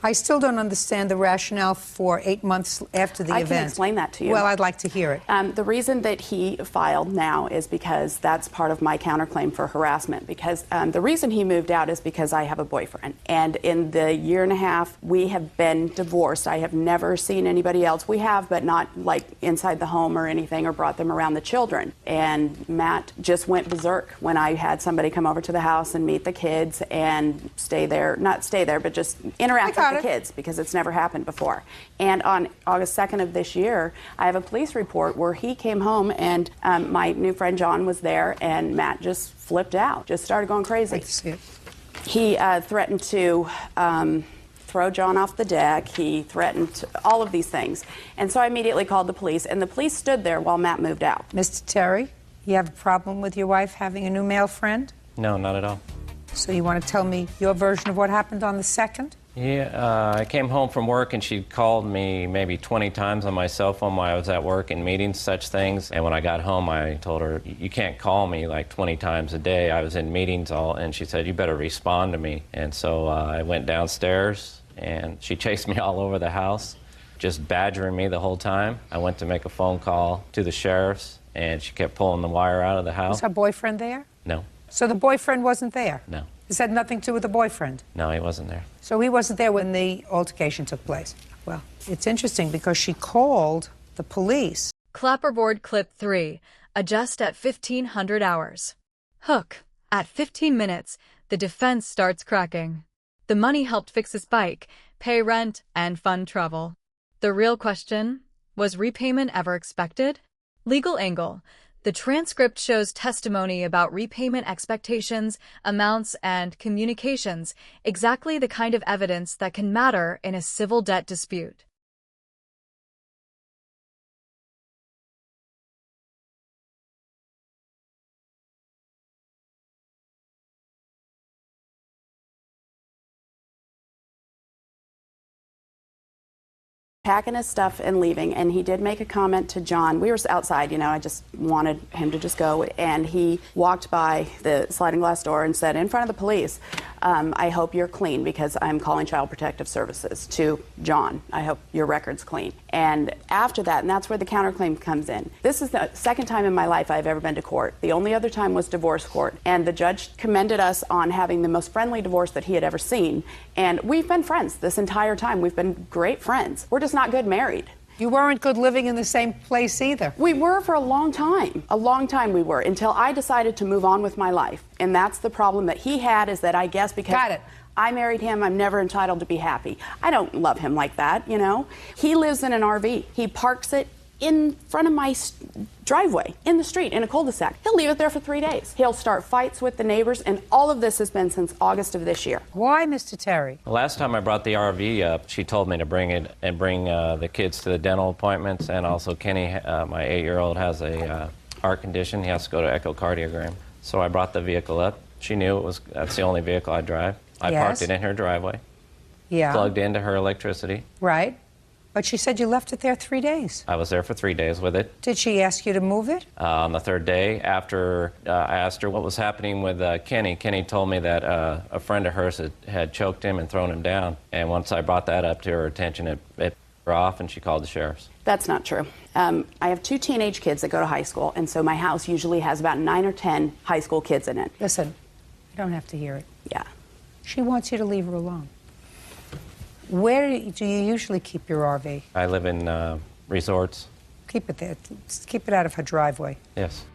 I still don't understand the rationale for 8 months after the event. I can explain that to you. Well, I'd like to hear it. The reason that he filed now is because that's part of my counterclaim for harassment. Because the reason he moved out is because I have a boyfriend. And in the year and a half, we have been divorced. I have never seen anybody else. We have, but not like inside the home or anything, or brought them around the children. And Matt just went berserk when I had somebody come over to the house and meet the kids and stay there, not stay there, but just interact with the kids, because it's never happened before. And on August 2nd of this year, I have a police report where he came home and my new friend John was there, and Matt just flipped out, just started going crazy. He threatened to throw John off the deck. He threatened all of these things. And so I immediately called the police, and the police stood there while Matt moved out. Mr. Terry, you have a problem with your wife having a new male friend? No, not at all. So you want to tell me your version of what happened on the 2nd? Yeah, I came home from work and she called me maybe 20 times on my cell phone while I was at work in meetings, such things. And when I got home, I told her, you can't call me like 20 times a day. I was in meetings and she said, you better respond to me. And so I went downstairs and she chased me all over the house, just badgering me the whole time. I went to make a phone call to the sheriff's and she kept pulling the wire out of the house. Was her boyfriend there? No. So the boyfriend wasn't there? No. This had nothing to do with the boyfriend? No, he wasn't there. So he wasn't there when the altercation took place? Well, it's interesting because she called the police. Clapperboard clip 3. Adjust at 1500 hours. Hook. At 15 minutes, the defense starts cracking. The money helped fix his bike, pay rent, and fund travel. The real question, was repayment ever expected? Legal angle. The transcript shows testimony about repayment expectations, amounts, and communications, exactly the kind of evidence that can matter in a civil debt dispute. Packing his stuff and leaving, and he did make a comment to John. We were outside, you know, I just wanted him to just go, and he walked by the sliding glass door and said in front of the police, I hope you're clean because I'm calling Child Protective Services to John. I hope your record's clean. And after that, and that's where the counterclaim comes in. This is the second time in my life I've ever been to court. The only other time was divorce court, and the judge commended us on having the most friendly divorce that he had ever seen. And we've been friends this entire time. We've been great friends. We're just not good married. You weren't good living in the same place either. We were for a long time. A long time we were, until I decided to move on with my life. And that's the problem that he had, is that I guess because I married him, I'm never entitled to be happy. I don't love him like that, you know. He lives in an RV. He parks it in front of my driveway, in the street, in a cul-de-sac. He'll leave it there for 3 days. He'll start fights with the neighbors, and all of this has been since August of this year. Why, Mr. Terry? The last time I brought the RV up, she told me to bring it and bring the kids to the dental appointments, and also Kenny, my 8-year-old, has a heart condition. He has to go to echocardiogram. So I brought the vehicle up. She knew that's the only vehicle I drive. I parked it in her driveway. Yeah. Plugged into her electricity. Right. But she said you left it there 3 days. I was there for 3 days with it. Did she ask you to move it? On the third day, after I asked her what was happening with Kenny, Kenny told me that a friend of hers had choked him and thrown him down. And once I brought that up to her attention, it put her off, and she called the sheriff's. That's not true. I have 2 teenage kids that go to high school, and so my house usually has about 9 or 10 high school kids in it. Listen, you don't have to hear it. Yeah. She wants you to leave her alone. Where do you usually keep your RV? I live in resorts. Keep it there. Keep it out of her driveway. Yes.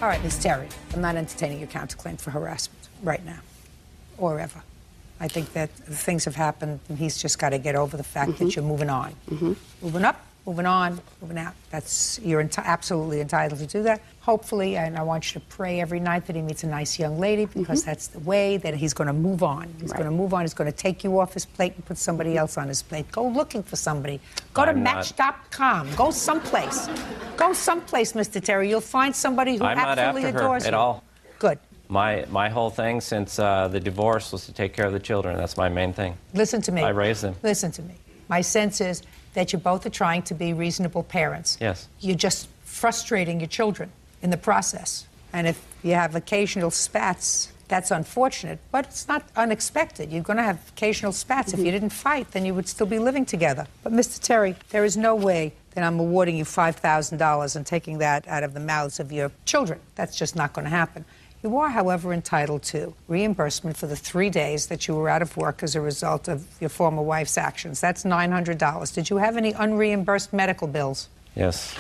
All right, Ms. Terry, I'm not entertaining your counterclaim for harassment right now, or ever. I think that things have happened, and he's just got to get over the fact that you're moving on. Moving up, moving on, moving out. You're absolutely entitled to do that. Hopefully, and I want you to pray every night that he meets a nice young lady, because that's the way that he's going to move on. He's going to move on. He's going to take you off his plate and put somebody else on his plate. Go looking for somebody. Go to Match.com. Go someplace. Go someplace, Mr. Terry. You'll find somebody who absolutely adores you. I'm not after her at all. Good. My whole thing since the divorce was to take care of the children. That's my main thing. Listen to me. I raised them. Listen to me. My sense is that you both are trying to be reasonable parents. Yes. You're just frustrating your children in the process. And if you have occasional spats, that's unfortunate, but it's not unexpected. You're going to have occasional spats. If you didn't fight, then you would still be living together. But, Mr. Terry, there is no way that I'm awarding you $5,000 and taking that out of the mouths of your children. That's just not going to happen. You are, however, entitled to reimbursement for the 3 days that you were out of work as a result of your former wife's actions. That's $900. Did you have any unreimbursed medical bills? Yes.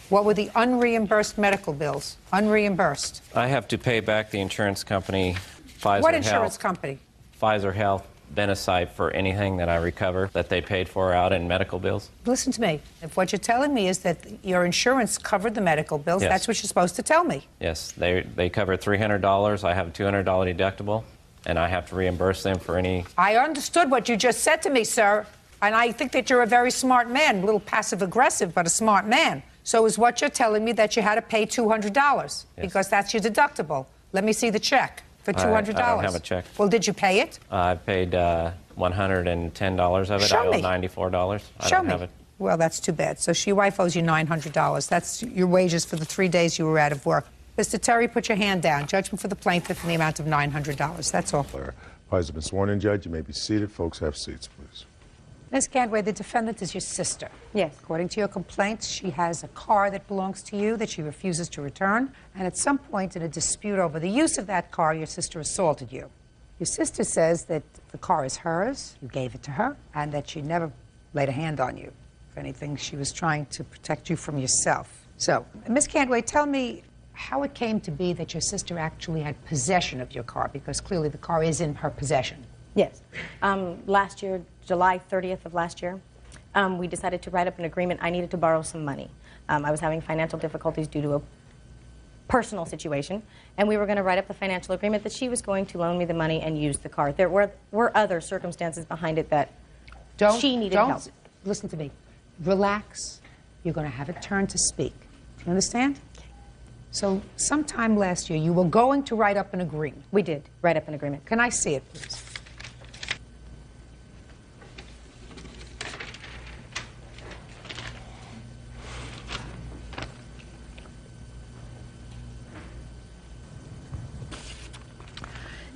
What were the unreimbursed medical bills? Unreimbursed. I have to pay back the insurance company, Pfizer What insurance Health, company? Pfizer Health, Benesite, for anything that I recover that they paid for out in medical bills. Listen to me. If what you're telling me is that your insurance covered the medical bills, Yes. that's what you're supposed to tell me. Yes, they cover $300. I have a $200 deductible, and I have to reimburse them for any. I understood what you just said to me, sir, and I think that you're a very smart man, a little passive-aggressive, but a smart man. So is what you're telling me that you had to pay $200 because that's your deductible? Let me see the check for $200. I don't have a check. Well, did you pay it? I paid $110 of it. Show I owe me. $94. I Show don't me. have it. Well, that's too bad. So your wife owes you $900. That's your wages for the 3 days you were out of work. Mr. Terry, put your hand down. Judgment for the plaintiff in the amount of $900. That's all. Parties have been sworn in, Judge. You may be seated. Folks, have seats, please. Ms. Cantway, the defendant is your sister. Yes. According to your complaints, she has a car that belongs to you that she refuses to return. And at some point in a dispute over the use of that car, your sister assaulted you. Your sister says that the car is hers, you gave it to her, and that she never laid a hand on you. If anything, she was trying to protect you from yourself. So, Ms. Cantway, tell me how it came to be that your sister actually had possession of your car, because clearly the car is in her possession. Yes. Last year, July 30th of last year, we decided to write up an agreement. I needed to borrow some money. I was having financial difficulties due to a personal situation, and we were going to write up the financial agreement that she was going to loan me the money and use the car. There were other circumstances behind it that she needed help. Listen to me. Relax. You're going to have a turn to speak. Do you understand? So sometime last year, you were going to write up an agreement. We did write up an agreement. Can I see it, please?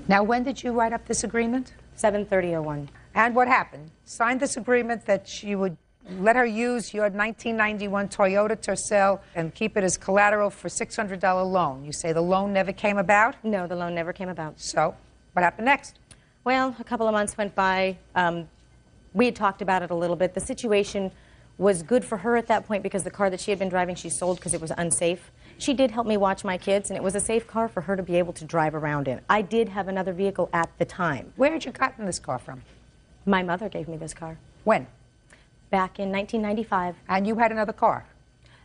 Now, when did you write up this agreement? 7/30/01. And what happened? Signed this agreement that you would let her use your 1991 Toyota Tercel and keep it as collateral for $600 loan. You say the loan never came about? No, the loan never came about. So, what happened next? Well, a couple of months went by. We had talked about it a little bit. The situation was good for her at that point because the car that she had been driving, she sold because it was unsafe. She did help me watch my kids, and it was a safe car for her to be able to drive around in. I did have another vehicle at the time. Where had you gotten this car from? My mother gave me this car. When? Back in 1995. And you had another car?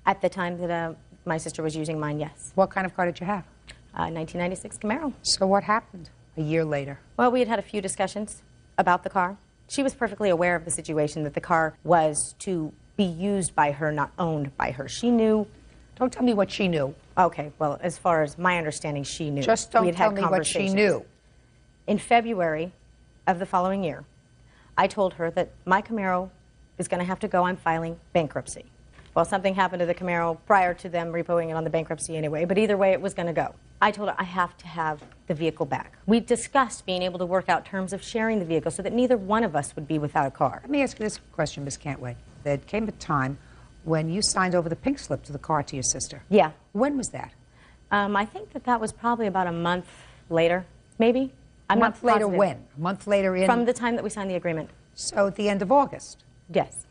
At the time that my sister was using mine, yes. What kind of car did you have? 1996 Camaro. So what happened a year later? Well, we had had a few discussions about the car. She was perfectly aware of the situation, that the car was to be used by her, not owned by her. She knew. Don't tell me what she knew. Okay, well, as far as my understanding, she knew. Just don't tell me what she knew. In February of the following year, I told her that my Camaro is going to have to go. I'm filing bankruptcy. Well, something happened to the Camaro prior to them repoing it on the bankruptcy anyway, but either way, it was going to go. I told her I have to have the vehicle back. We discussed being able to work out terms of sharing the vehicle so that neither one of us would be without a car. Let me ask you this question, Ms. Cantway. There came a time when you signed over the pink slip to the car to your sister. Yeah. When was that? I think that was probably about a month later, maybe. A month later when? A month later in? From the time that we signed the agreement. So at the end of August? Yes.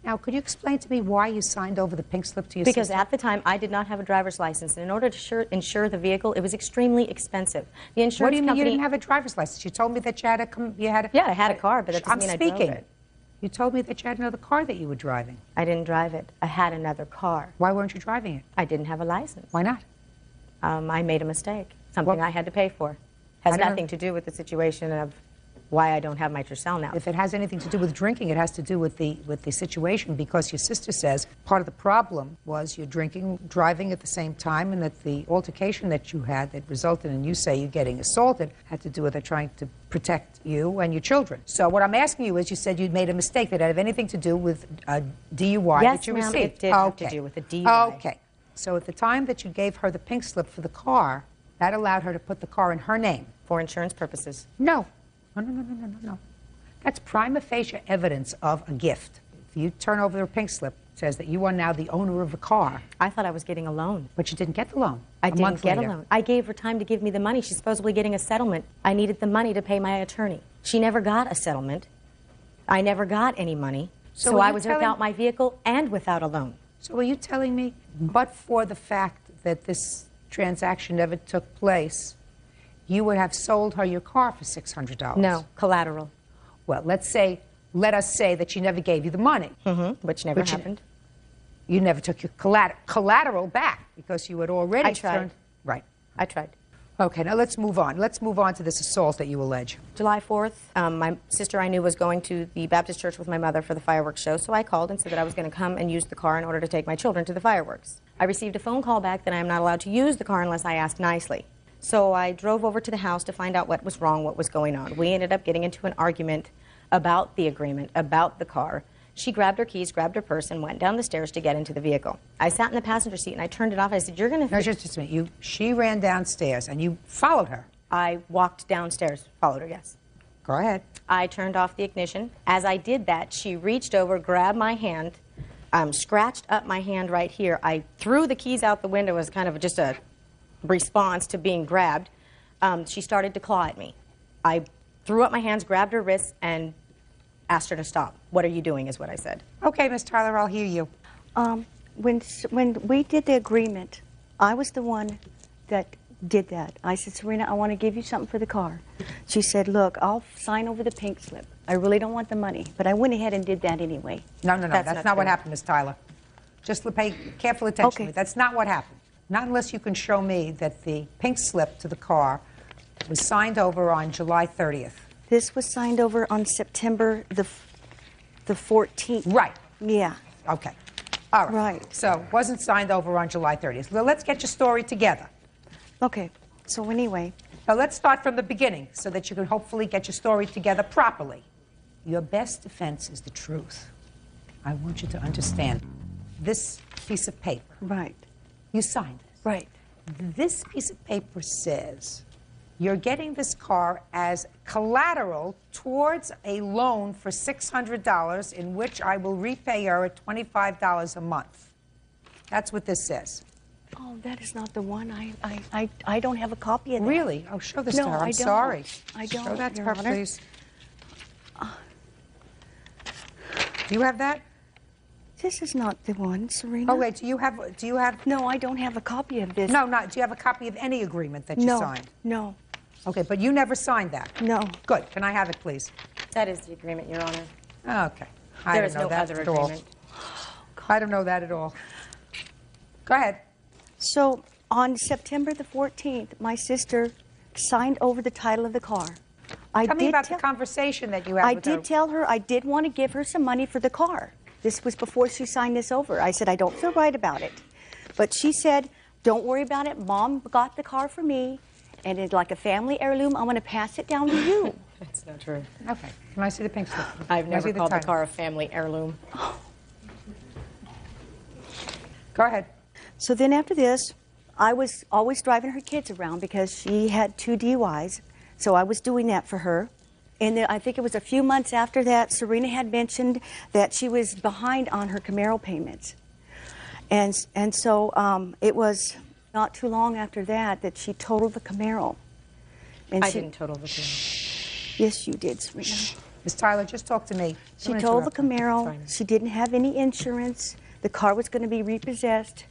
Now, could you explain to me why you signed over the pink slip to your Because sister? at the time, I did not have a driver's license, and in order to insure the vehicle, it was extremely expensive. The insurance What do you mean company, you didn't have a driver's license? You told me that you had a... Yeah, I had a car, but that doesn't I'm mean speaking. I drove it. You told me that you had another car that you were driving. I didn't drive it. I had another car. Why weren't you driving it? I didn't have a license. Why not? I made a mistake. Something I had to pay for. Has nothing to do with the situation of why I don't have my Tercel now. If it has anything to do with drinking, it has to do with the situation, because your sister says part of the problem was you're drinking, driving at the same time, and that the altercation that you had that resulted in you say you getting assaulted had to do with her trying to protect you and your children. So what I'm asking you is, you said you'd made a mistake that had anything to do with a DUI that you Yes, ma'am, received. it did have to do with a DUI. Okay. So at the time that you gave her the pink slip for the car, that allowed her to put the car in her name. For insurance purposes. No. No. That's prima facie evidence of a gift. If you turn over the pink slip, it says that you are now the owner of the car. I thought I was getting a loan. But you didn't get the loan. I a didn't month get later. a loan. I gave her time to give me the money. She's supposedly getting a settlement. I needed the money to pay my attorney. She never got a settlement. I never got any money. So I was without my vehicle and without a loan. So are you telling me, but for the fact that this transaction never took place, you would have sold her your car for $600? No, collateral. Well, let us say that she never gave you the money. Which never happened. You never took your collateral back because you had already I tried. Right. I tried. Okay, now let's move on. Let's move on to this assault that you allege. July 4th, my sister I knew was going to the Baptist church with my mother for the fireworks show, so I called and said that I was going to come and use the car in order to take my children to the fireworks. I received a phone call back that I am not allowed to use the car unless I ask nicely. So I drove over to the house to find out what was wrong, what was going on. We ended up getting into an argument about the agreement, about the car. She grabbed her keys, grabbed her purse, and went down the stairs to get into the vehicle. I sat in the passenger seat and I turned it off. I said, "You're going to..." No, just a minute. She ran downstairs and you followed her. I walked downstairs, followed her, yes. Go ahead. I turned off the ignition. As I did that, she reached over, grabbed my hand, scratched up my hand right here. I threw the keys out the window as kind of just a response to being grabbed. She started to claw at me. I threw up my hands, grabbed her wrists, and asked her to stop. "What are you doing?" is what I said. Okay, Miss Tyler, I'll hear you. When we did the agreement, I was the one that did that. I said, "Serena, I want to give you something for the car." She said, "Look, I'll sign over the pink slip. I really don't want the money." But I went ahead and did that anyway. No, that's not what happened, Miss Tyler. Just pay careful attention to me. That's not what happened. Not unless you can show me that the pink slip to the car was signed over on July 30th. This was signed over on September the 14th. Right. Yeah. Okay. All right. Right. So it wasn't signed over on July 30th. Well, let's get your story together. Okay. So anyway. Now let's start from the beginning so that you can hopefully get your story together properly. Your best defense is the truth. I want you to understand this piece of paper. Right. You signed it. Right. This piece of paper says you're getting this car as collateral towards a loan for $600 in which I will repay her at $25 a month. That's what this says. Oh, that is not the one. I don't have a copy of that. Really? Oh, show this to her. I'm sorry. I don't. Show that to Your her, Honor. please. Do you have that? This is not the one, Serena. Oh, wait, do you have... No, I don't have a copy of this. No, do you have a copy of any agreement that you signed? No. Okay, but you never signed that? No. Good. Can I have it, please? That is the agreement, Your Honor. Okay. There is no other agreement. I don't know that at all. Go ahead. So, on September the 14th, my sister signed over the title of the car. Tell me about the conversation that you had with her. I did tell her I did want to give her some money for the car. This was before she signed this over. I said, I don't feel right about it. But she said, don't worry about it. Mom got the car for me, and it's like a family heirloom. I'm going to pass it down to you. That's not true. Okay. Can I see the pink slip? I've never called the car a family heirloom. Go ahead. So then after this, I was always driving her kids around because she had 2 DUIs. So I was doing that for her. And then I think it was a few months after that, Serena had mentioned that she was behind on her Camaro payments. And so it was not too long after that that she totaled the Camaro. And I didn't total the Camaro. Yes, you did, Serena. Miss Tyler, just talk to me. She totaled the Camaro. She didn't have any insurance. The car was going to be repossessed.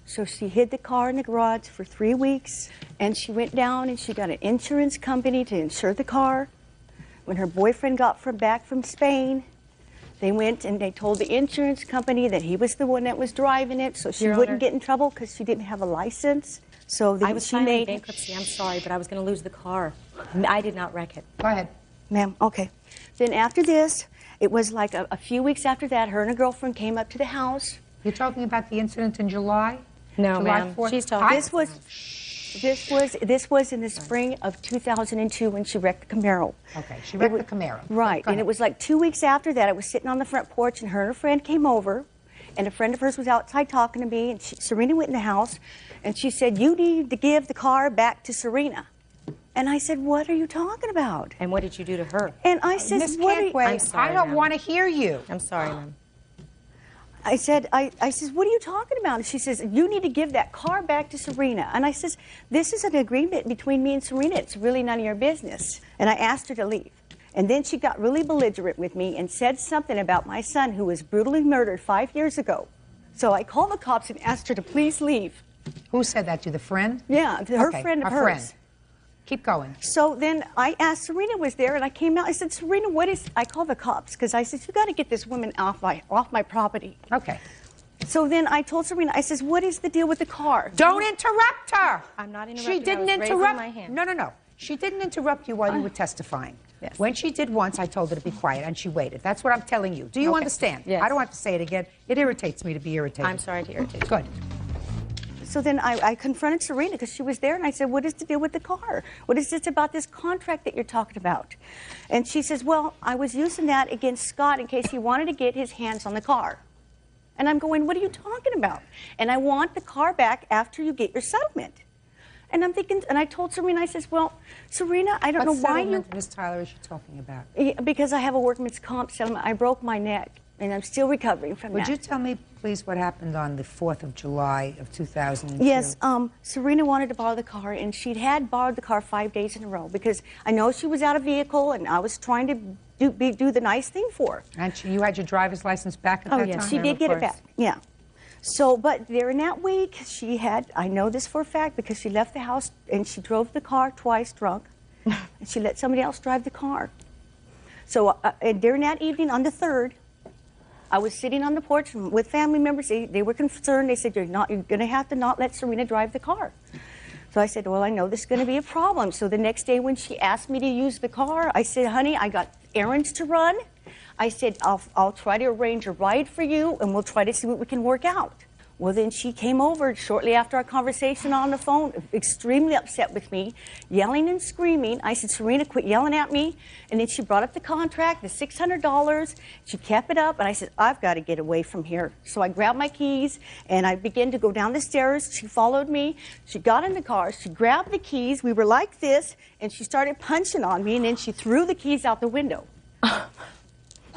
So she hid the car in the garage for 3 weeks. And she went down and she got an insurance company to insure the car. When her boyfriend got back from Spain, they went and they told the insurance company that he was the one that was driving it, so she Your wouldn't Honor. get in trouble because she didn't have a license. So I was she filing made bankruptcy. I'm sorry, but I was going to lose the car. I did not wreck it. Go ahead. Ma'am, okay. Then after this, it was like a few weeks after that, her and a girlfriend came up to the house. You're talking about the incident in July? No, July ma'am. 4th? She's talking. This was in the spring of 2002 when she wrecked the Camaro. Okay, she wrecked the Camaro. Right, Go and ahead. it was like 2 weeks after that. I was sitting on the front porch, and her and her friend came over, and a friend of hers was outside talking to me, and Serena went in the house, and she said, "You need to give the car back to Serena." And I said, "What are you talking about?" And what did you do to her? And I said, Miss "What are you-" Cantway, I'm sorry, I don't ma'am. want to hear you. I'm sorry, ma'am. I said, I says, "What are you talking about?" And she says, "You need to give that car back to Serena." And I says, "This is an agreement between me and Serena. It's really none of your business." And I asked her to leave. And then she got really belligerent with me and said something about my son who was brutally murdered 5 years ago. So I called the cops and asked her to please leave. Who said that to you, the friend? Yeah, her Okay, friend of a hers. friend. Keep going. So then I asked, Serena was there, and I came out. I said, "Serena, what is?" I called the cops because I said, "You got to get this woman off my property." Okay. So then I told Serena, I says, "What is the deal with the car?" Don't interrupt her. I'm not interrupting. She didn't I was raising interrupt. my hand. No. She didn't interrupt you while you were testifying. Yes. When she did once, I told her to be quiet, and she waited. That's what I'm telling you. Do you Okay. understand? Yes. I don't have to say it again. It irritates me to be irritated. I'm sorry to irritate you. Good. So then I confronted Serena because she was there, and I said, "What is the deal with the car? What is this about this contract that you're talking about?" And she says, "Well, I was using that against Scott in case he wanted to get his hands on the car." And I'm going, "What are you talking about?" And I want the car back after you get your settlement. And I'm thinking, and I told Serena, I says, "Well, Serena, I don't know why you..." Ms. Tyler, is she talking about? Yeah, because I have a workman's comp settlement. I broke my neck, and I'm still recovering from Would that. you tell me, please, what happened on the 4th of July of 2002? Yes, Serena wanted to borrow the car, and she'd had borrowed the car 5 days in a row because I know she was out of vehicle, and I was trying to do the nice thing for her. And you had your driver's license back at that time? She did get it back, yeah. So, but during that week, she had, I know this for a fact because she left the house and she drove the car twice drunk, and she let somebody else drive the car. So, and during that evening on the 3rd, I was sitting on the porch with family members. They were concerned. They said, you're going to have to not let Serena drive the car. So I said, well, I know this is going to be a problem. So the next day when she asked me to use the car, I said, honey, I got errands to run. I said, I'll try to arrange a ride for you, and we'll try to see what we can work out. Well, then she came over shortly after our conversation on the phone, extremely upset with me, yelling and screaming. I said, Serena, quit yelling at me. And then she brought up the contract, the $600. She kept it up, and I said, I've got to get away from here. So I grabbed my keys, and I began to go down the stairs. She followed me. She got in the car. She grabbed the keys. We were like this, and she started punching on me, and then she threw the keys out the window.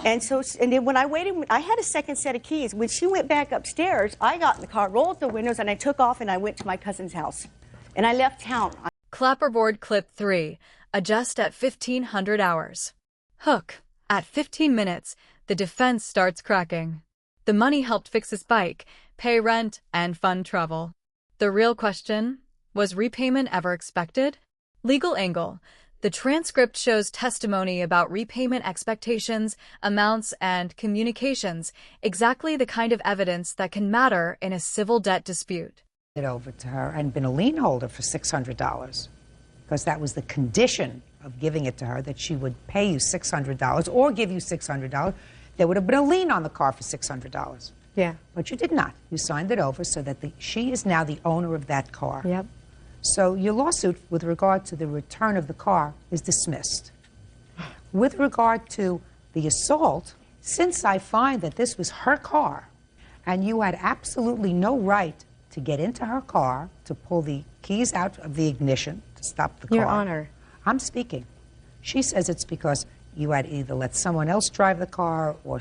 And then when I waited, I had a second set of keys. When she went back upstairs, I got in the car, rolled the windows, and I took off, and I went to my cousin's house. And I left town. Clapperboard clip 3. Adjust at 1500 hours. Hook. At 15 minutes, the defense starts cracking. The money helped fix his bike, pay rent, and fund travel. The real question, was repayment ever expected? Legal angle. The transcript shows testimony about repayment expectations, amounts, and communications, exactly the kind of evidence that can matter in a civil debt dispute. It over to her and been a lien holder for $600 because that was the condition of giving it to her, that she would pay you $600 or give you $600. There would have been a lien on the car for $600. Yeah. But you did not. You signed it over so that she is now the owner of that car. Yep. So your lawsuit with regard to the return of the car is dismissed. With regard to the assault, since I find that this was her car and you had absolutely no right to get into her car, to pull the keys out of the ignition, to stop the car. Your Honor. I'm speaking. She says it's because you had either let someone else drive the car or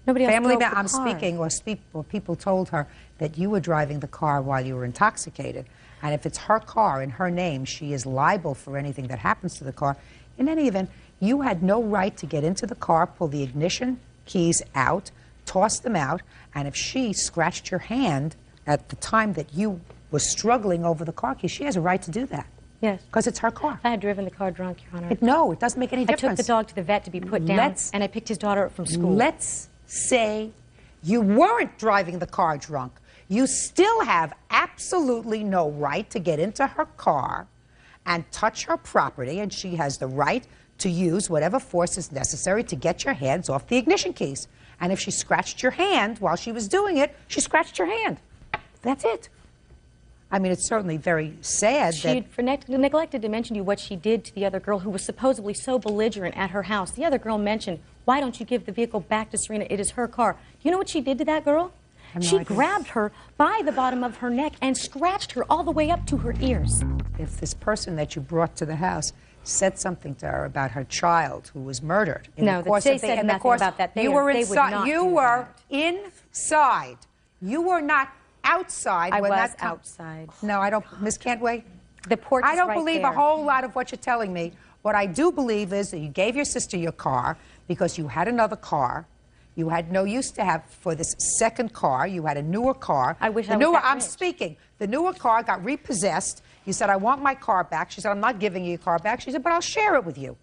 Nobody else family. drove the I'm car. speaking, or people told her that you were driving the car while you were intoxicated. And if it's her car in her name, she is liable for anything that happens to the car. In any event, you had no right to get into the car, pull the ignition keys out, toss them out, and if she scratched your hand at the time that you were struggling over the car keys, she has a right to do that. Yes. Because it's her car. I had driven the car drunk, Your Honor. No, it doesn't make any I took difference. the dog to the vet to be put down, and I picked his daughter up from school. Let's say you weren't driving the car drunk. You still have absolutely no right to get into her car and touch her property, and she has the right to use whatever force is necessary to get your hands off the ignition keys. And if she scratched your hand while she was doing it, she scratched your hand. That's it. I mean, it's certainly very sad She neglected to mention to you what she did to the other girl who was supposedly so belligerent at her house. The other girl mentioned, why don't you give the vehicle back to Serena? It is her car. You know what she did to that girl? She grabbed her by the bottom of her neck and scratched her all the way up to her ears. If this person that you brought to the house said something to her about her child who was murdered in No, the course they of the, said in the nothing course, about that. you were They would inside. not You do were inside. You were not outside. I when was that outside. No, I don't, Miss Cantway. The porch I is don't right believe there. a whole lot of what you're telling me. What I do believe is that you gave your sister your car because you had another car. You had no use to have for this second car. You had a newer car. I wish the I was newer, that I'm rich. speaking. The newer car got repossessed. You said, I want my car back. She said, I'm not giving you your car back. She said, but I'll share it with you.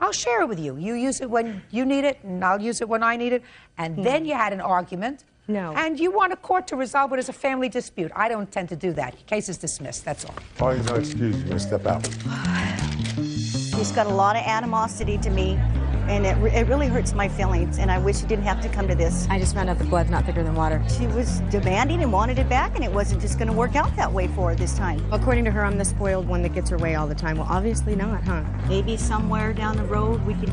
I'll share it with you. You use it when you need it, and I'll use it when I need it. And then you had an argument. No. And you want a court to resolve it as a family dispute. I don't intend to do that. Case is dismissed. That's all. Party's no excuse. You're going to step out. He's got a lot of animosity to me, and it really hurts my feelings, and I wish he didn't have to come to this. I just found out the blood's not thicker than water. She was demanding and wanted it back, and it wasn't just going to work out that way for her this time. According to her, I'm the spoiled one that gets her way all the time. Well, obviously not, huh? Maybe somewhere down the road we can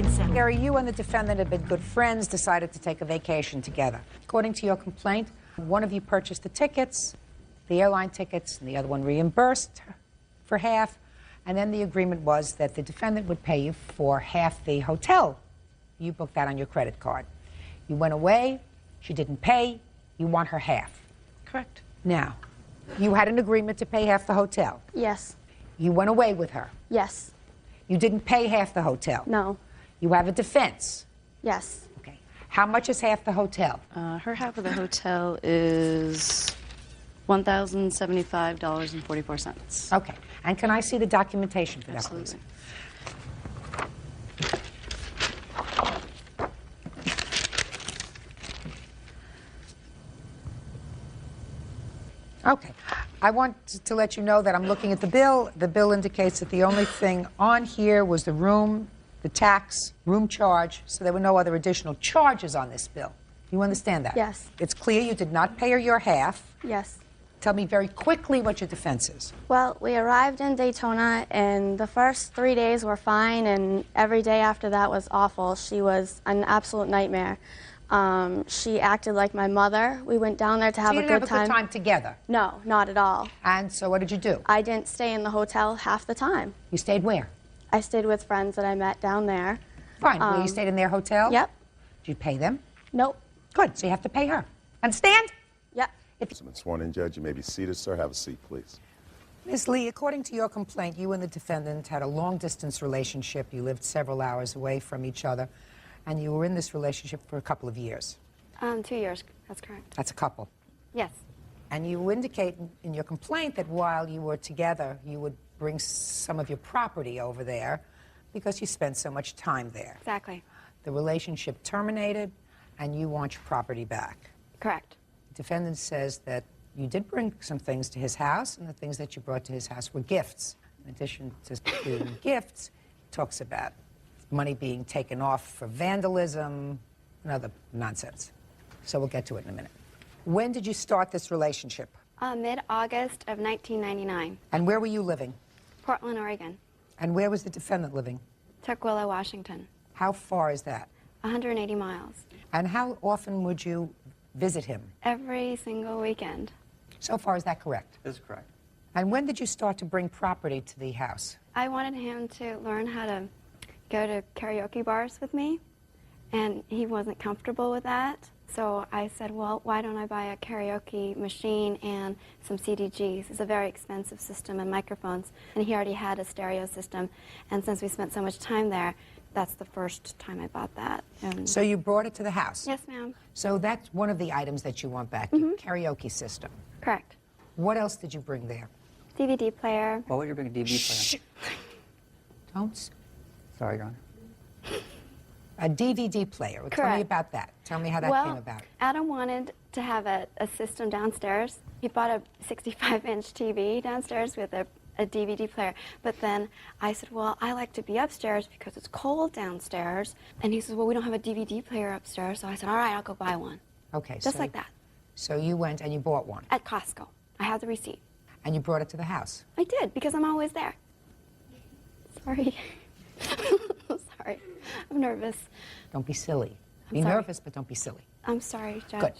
settle. Gary, you and the defendant have been good friends, decided to take a vacation together. According to your complaint, one of you purchased the tickets, the airline tickets, and the other one reimbursed for half. And then the agreement was that the defendant would pay you for half the hotel. You booked that on your credit card. You went away, she didn't pay, you want her half. Correct. Now, you had an agreement to pay half the hotel. Yes. You went away with her. Yes. You didn't pay half the hotel. No. You have a defense. Yes. Okay. How much is half the hotel? Her half of the hotel is $1,075.44. Okay. And can I see the documentation for that, please? Okay. I want to let you know that I'm looking at the bill. The bill indicates that the only thing on here was the room, the tax, room charge, so there were no other additional charges on this bill. You understand that? Yes. It's clear you did not pay her your half. Yes. Tell me very quickly what your defense is. Well, we arrived in Daytona, and the first 3 days were fine, and every day after that was awful. She was an absolute nightmare. She acted like my mother. We went down there to have So you a didn't good have a time. good time together? No, not at all. And so what did you do? I didn't stay in the hotel half the time. You stayed where? I stayed with friends that I met down there. Fine. Well, you stayed in their hotel? Yep. Did you pay them? Nope. Good. So you have to pay her. Understand? Yep. If you've been sworn in, Judge, you may be seated, sir. Have a seat, please. Ms. Lee, according to your complaint, you and the defendant had a long-distance relationship. You lived several hours away from each other, and you were in this relationship for a couple of years. 2 years. That's correct. That's a couple. Yes. And you indicate in your complaint that while you were together, you would bring some of your property over there because you spent so much time there. Exactly. The relationship terminated, and you want your property back. Correct. The defendant says that you did bring some things to his house, and the things that you brought to his house were gifts. In addition to being gifts, it talks about money being taken off for vandalism and other nonsense. So we'll get to it in a minute. When did you start this relationship? Mid-August of 1999. And where were you living? Portland, Oregon. And where was the defendant living? Tukwila, Washington. How far is that? 180 miles. And how often would you visit him? Every single weekend. So far, is that correct? Is correct. And when did you start to bring property to the house? I wanted him to learn how to go to karaoke bars with me, and he wasn't comfortable with that. So I said, well, why don't I buy a karaoke machine and some CDGs? It's a very expensive system and microphones, and he already had a stereo system. And since we spent so much time there, that's the first time I bought that. And So you brought it to the house? Yes, ma'am. So that's one of the items that you want back, your karaoke system. Correct. What else did you bring there? DVD player. What would you bring a DVD player? Don't. Sorry, Your Honor. A DVD player. Well, tell me Correct. about that. Tell me how that Well, came about. Adam wanted to have a system downstairs. He bought a 65-inch TV downstairs with a a DVD player. But then I said, well, I like to be upstairs because it's cold downstairs. And he says, well, we don't have a DVD player upstairs. So I said, all right, I'll go buy one. Okay. Just like that. So you went and you bought one. At Costco. I have the receipt. And you brought it to the house. I did, because I'm always there. Sorry. I'm sorry. I'm nervous. Don't be silly. Be sorry. nervous, but don't be silly. I'm sorry, Judge. Good.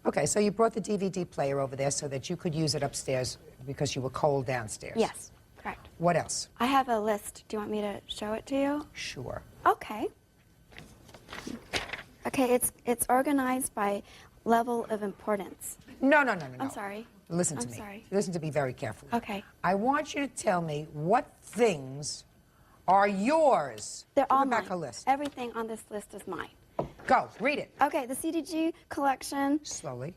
Okay, so you brought the DVD player over there so that you could use it upstairs because you were cold downstairs. Yes, correct. What else? I have a list. Do you want me to show it to you? Sure. Okay. Okay, it's organized by level of importance. No. I'm sorry. Listen to I'm me. sorry. Listen to me very carefully. Okay. I want you to tell me what things are yours. They're Give all me back mine. a list. Everything on this list is mine. Go, read it. Okay, the CDG collection. Slowly.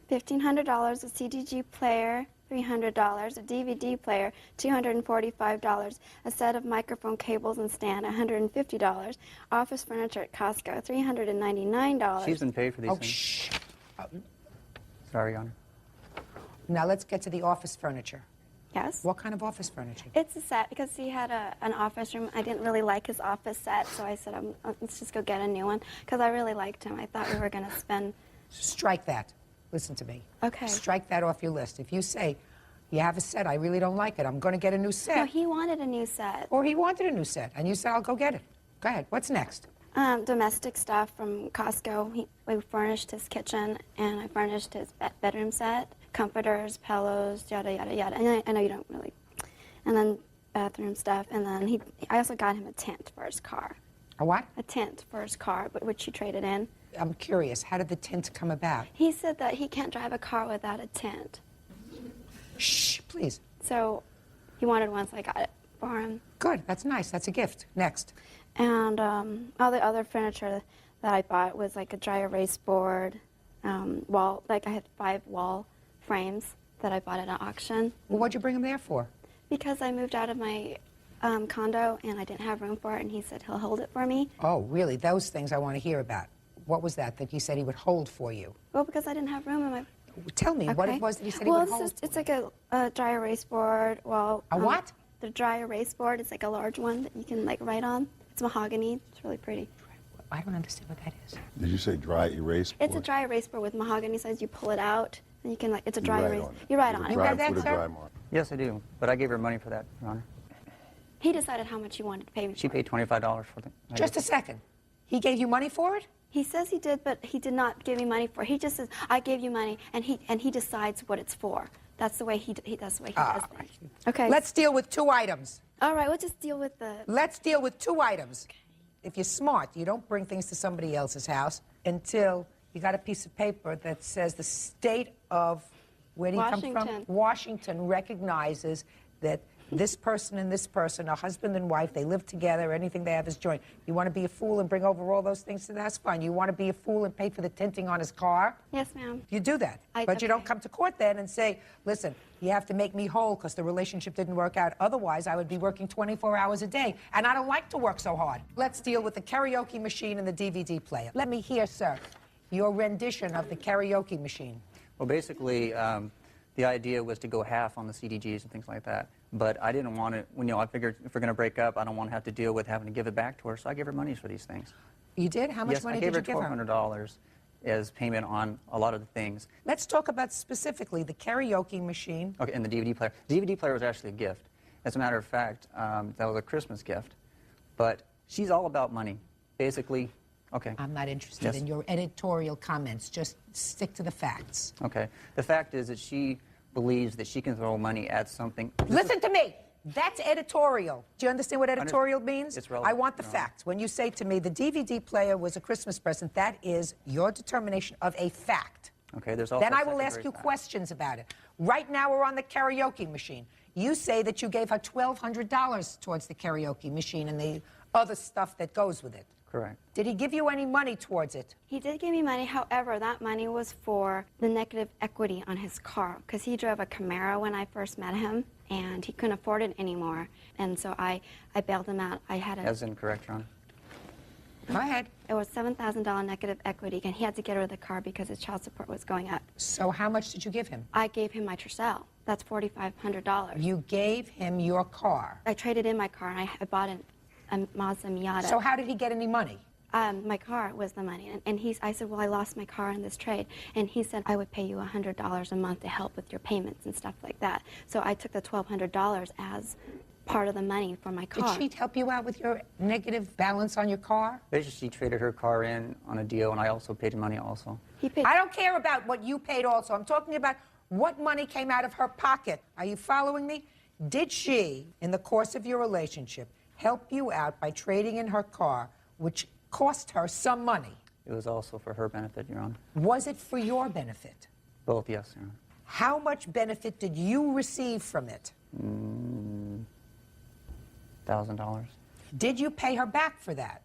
$1,500, a CDG player, $300, a DVD player, $245, a set of microphone cables and stand, $150, office furniture at Costco, $399. She's been paid for these Oh, things. shh. Sorry, Your Honor. Now let's get to the office furniture. Yes? What kind of office furniture? It's a set because he had an office room. I didn't really like his office set, so I said, let's just go get a new one because I really liked him. I thought we were going to spend... Strike that. Listen to me. Okay. Strike that off your list. If you say, you have a set, I really don't like it, I'm going to get a new set. No, he wanted a new set. Or he wanted a new set, and you said, I'll go get it. Go ahead. What's next? Domestic stuff from Costco. We furnished his kitchen, and I furnished his bedroom set, comforters, pillows, yada, yada, yada. And I know you don't really... And then bathroom stuff, and then I also got him a tent for his car. A what? A tent for his car, which he traded in. I'm curious, how did the tent come about? He said that he can't drive a car without a tent. Shh, please. So he wanted one, so I got it for him. Good, that's nice. That's a gift. Next. And all the other furniture that I bought was like a dry erase board, I had 5 wall frames that I bought at an auction. Well, what'd you bring them there for? Because I moved out of my condo and I didn't have room for it, and he said he'll hold it for me. Oh, really? Those things I want to hear about. What was that he said he would hold for you? Well, because I didn't have room in my... Tell me what it was that he said he would hold. It's like a dry erase board. Well, a what? The dry erase board. It's like a large one that you can like write on. It's mahogany. It's really pretty. I don't understand what that is. Did you say dry erase board? It's a dry erase board with mahogany sides. You pull it out, and you can it's a dry erase. On it. You write on it. You got that, sir? Yes, I do. But I gave her money for that, Your Honor. He decided how much he wanted to pay me. She paid $25 for it. Just a second. He gave you money for it? He says he did, but he did not give me money for it. He just says, I gave you money, and he decides what it's for. That's the way he does things. Okay. Let's deal with 2 items. All right, we'll just deal with the... Let's deal with 2 items. Okay. If you're smart, you don't bring things to somebody else's house until you got a piece of paper that says the state of, where do you come from? Washington recognizes that this person and this person are husband and wife, they live together, anything they have is joint. You want to be a fool and bring over all those things to the house? Fine. You want to be a fool and pay for the tinting on his car? Yes, ma'am. You do that. But you don't come to court then and say, listen, you have to make me whole because the relationship didn't work out. Otherwise, I would be working 24 hours a day, and I don't like to work so hard. Let's deal with the karaoke machine and the DVD player. Let me hear, sir, your rendition of the karaoke machine. Well, basically, the idea was to go half on the CDGs and things like that. But I didn't want it, I figured if we're going to break up, I don't want to have to deal with having to give it back to her, so I gave her money for these things. You did? How much money did you give her? Yes, I gave her $1,200 as payment on a lot of the things. Let's talk about specifically the karaoke machine. Okay, and the DVD player. The DVD player was actually a gift. As a matter of fact, that was a Christmas gift. But she's all about money. Basically, okay. I'm not interested in your editorial comments. Just stick to the facts. Okay. The fact is that she believes that she can throw money at something. Listen to me. That's editorial. Do you understand what editorial means? It's relevant. I want the facts. When you say to me the DVD player was a Christmas present, that is your determination of a fact. Okay, there's also then I will ask you questions about it. Right now we're on the karaoke machine. You say that you gave her $1,200 towards the karaoke machine and the other stuff that goes with it. Correct. Did he give you any money towards it? He did give me money. However, that money was for the negative equity on his car because he drove a Camaro when I first met him, and he couldn't afford it anymore. And so I bailed him out. I had a... That's incorrect, Ron. Go ahead. It was $7,000 negative equity, and he had to get rid of the car because his child support was going up. So how much did you give him? I gave him my Tercel. That's $4,500. You gave him your car. I traded in my car, and I bought a Mazda Miata. So how did he get any money? My car was the money, and I said, well, I lost my car in this trade, and he said, I would pay you $100 a month to help with your payments and stuff like that. So I took the $1,200 as part of the money for my car. Did she help you out with your negative balance on your car? Basically, she traded her car in on a deal, and I also paid money also. I don't care about what you paid also. I'm talking about what money came out of her pocket. Are you following me? Did she, in the course of your relationship, help you out by trading in her car, which cost her some money? It was also for her benefit, Your Honor. Was it for your benefit? Both, yes, Your Honor. How much benefit did you receive from it? $1,000. Did you pay her back for that?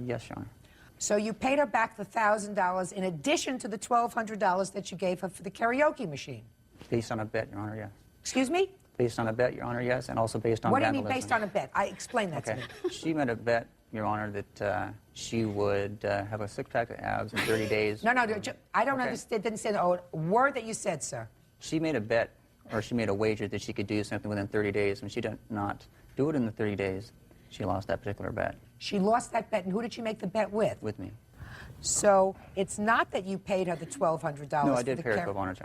Yes, Your Honor. So you paid her back the $1,000 in addition to the $1,200 that you gave her for the karaoke machine? Based on a bet, Your Honor, yes. Excuse me? Based on a bet, Your Honor, yes, and also based on What do you vandalism. mean based on a bet? Explain that to me. She made a bet, Your Honor, that she would have a six-pack of abs in 30 days. No, I don't understand. Didn't say a word that you said, sir. She made a bet, or she made a wager that she could do something within 30 days. When she did not do it in the 30 days, she lost that particular bet. She lost that bet, and who did she make the bet with? With me. So it's not that you paid her the $1,200 No, I for did the pay her $1,200, Your Honor.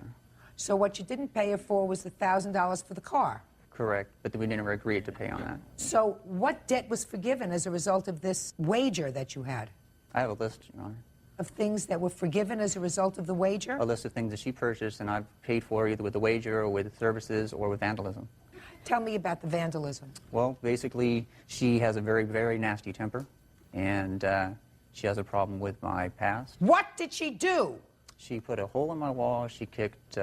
So what you didn't pay her for was the $1,000 for the car. Correct, but we never agreed to pay on that. So what debt was forgiven as a result of this wager that you had? I have a list, Your Honor. Of things that were forgiven as a result of the wager? A list of things that she purchased and I've paid for either with the wager or with services or with vandalism. Tell me about the vandalism. Well, basically, she has a very, very nasty temper, and she has a problem with my past. What did she do? She put a hole in my wall. She kicked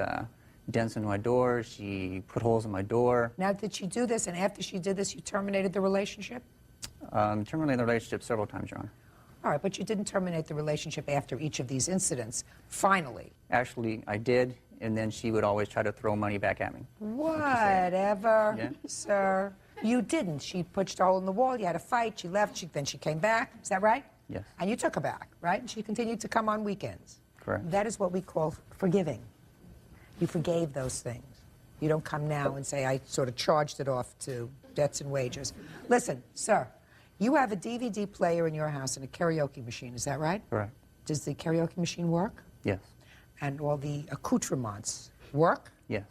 dents in my door. She put holes in my door. Now, did she do this, and after she did this, you terminated the relationship? Terminated the relationship several times, Your Honor. All right, but you didn't terminate the relationship after each of these incidents, finally. Actually, I did, and then she would always try to throw money back at me. Whatever, Yeah. sir. You didn't. She punched a hole in the wall, you had a fight, she left, then she came back. Is that right? Yes. And you took her back, right? And she continued to come on weekends. Correct. That is what we call forgiving. You forgave those things. You don't come now and say, I sort of charged it off to debts and wagers. Listen, sir, you have a DVD player in your house and a karaoke machine, is that right? Correct. Does the karaoke machine work? Yes. And all the accoutrements work? Yes.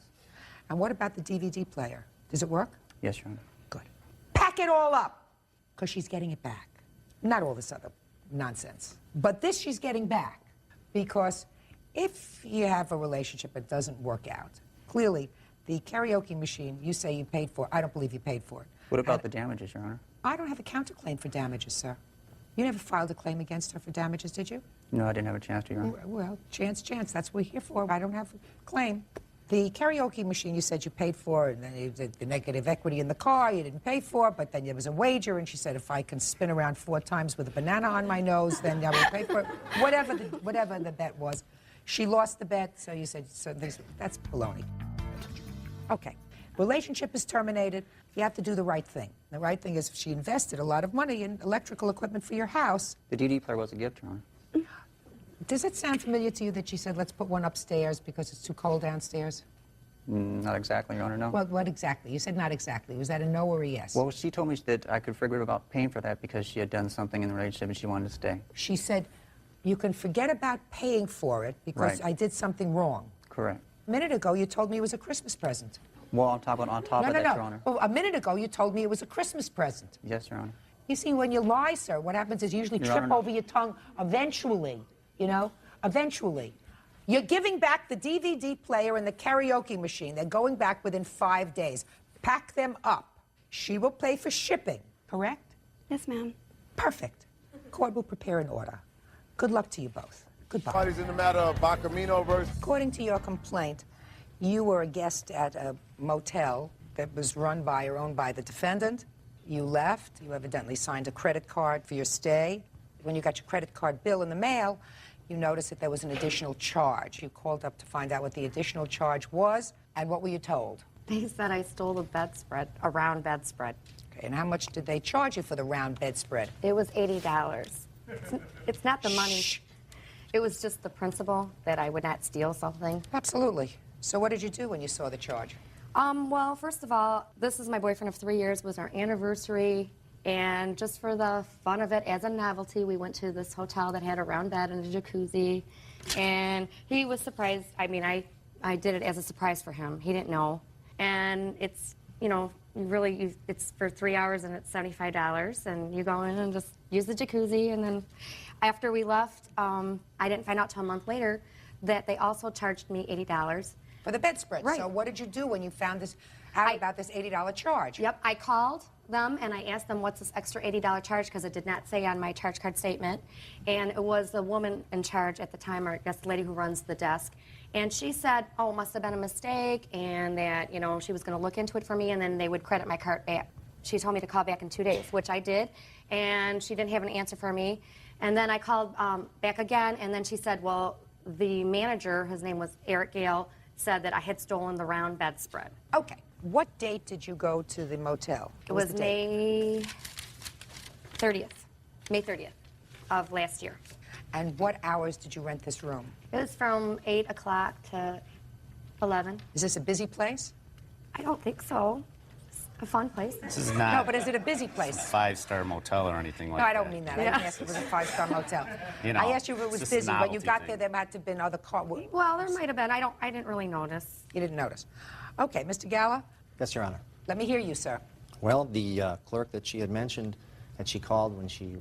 And what about the DVD player? Does it work? Yes, Your Honor. Good. Pack it all up, because she's getting it back. Not all this other nonsense. But this she's getting back, because if you have a relationship that doesn't work out, clearly the karaoke machine you say you paid for, I don't believe you paid for it. What about the damages, Your Honor? I don't have a counterclaim for damages, sir. You never filed a claim against her for damages, did you? No, I didn't have a chance to, Your Honor. Well, chance, that's what we're here for. I don't have a claim. The karaoke machine you said you paid for, and then the negative equity in the car you didn't pay for, but then there was a wager, and she said, if I can spin around 4 times with a banana on my nose, then I will pay for it. Whatever the bet was. She lost the bet, so you said, that's baloney. Okay. Relationship is terminated. You have to do the right thing. The right thing is, if she invested a lot of money in electrical equipment for your house. The DVD player was a gift, Your Honor. Does it sound familiar to you that she said, let's put one upstairs because it's too cold downstairs? Not exactly, Your Honor, no. Well, what exactly? You said not exactly. Was that a no or a yes? Well, she told me that I could forget about paying for that because she had done something in the relationship and she wanted to stay. She said, you can forget about paying for it because Right. I did something wrong. Correct. A minute ago, you told me it was a Christmas present. Well, on top of that, Your Honor. Well, a minute ago, you told me it was a Christmas present. Yes, Your Honor. You see, when you lie, sir, what happens is you usually Your trip Honor. over your tongue eventually, you know? Eventually. You're giving back the DVD player and the karaoke machine. They're going back within 5 days. Pack them up. She will pay for shipping, correct? Yes, ma'am. Perfect. Court will prepare an order. Good luck to you both. Goodbye. Parties in the matter of Bacamino versus... According to your complaint, you were a guest at a motel that was run by or owned by the defendant. You left. You evidently signed a credit card for your stay. When you got your credit card bill in the mail, you noticed that there was an additional charge. You called up to find out what the additional charge was, and what were you told? They said I stole a bedspread, a round bedspread. Okay, and how much did they charge you for the round bedspread? It was $80. It's not the money. It was just the principle that I would not steal something. Absolutely. So what did you do when you saw the charge? Well, first of all, this is my boyfriend of 3 years, was our anniversary, and just for the fun of it, as a novelty, we went to this hotel that had a round bed and a jacuzzi, and he was surprised. I mean, I did it as a surprise for him. He didn't know. And it's, you know, it's for 3 hours and it's $75, and you go in and just use the jacuzzi, and then after we left, I didn't find out till a month later that they also charged me $80. For the bedspread. Right. So what did you do when you found out about this $80 charge? Yep, I called them and I asked them what's this extra $80 charge, because it did not say on my charge card statement. And it was the woman in charge at the time, or I guess the lady who runs the desk. And she said, oh, it must have been a mistake, and that, you know, she was going to look into it for me, and then they would credit my card back. She told me to call back in 2 days, which I did, and she didn't have an answer for me. And then I called back again, and then she said, well, the manager, his name was Eric Gale, said that I had stolen the round bedspread. Okay. What date did you go to the motel? It was May 30th. May 30th of last year. And what hours did you rent this room? It was from 8 o'clock to 11. Is this a busy place? I don't think so. It's a fun place. This is not. No, but is it a busy place? A five-star motel or anything like No, that. I don't mean that. I didn't ask if it was a five-star motel. You know, I asked you if it was it's just a busy. When you novelty got thing. there, there might have been other cars. Well, there might have been. I didn't really notice. You didn't notice. Okay, Mr. Gala, Yes, Your Honor. let me hear you, sir. Well, the clerk that she had mentioned that she called when she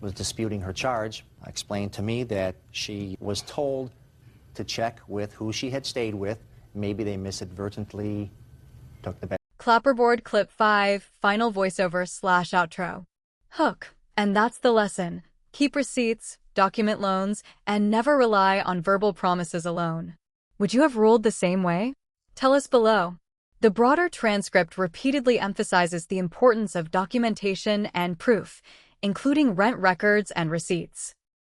was disputing her charge explained to me that she was told to check with who she had stayed with. Maybe they misadvertently took the bed. Clapperboard clip 5, final voiceover / outro. Hook. And that's the lesson. Keep receipts, document loans, and never rely on verbal promises alone. Would you have ruled the same way? Tell us below. The broader transcript repeatedly emphasizes the importance of documentation and proof, including rent records and receipts.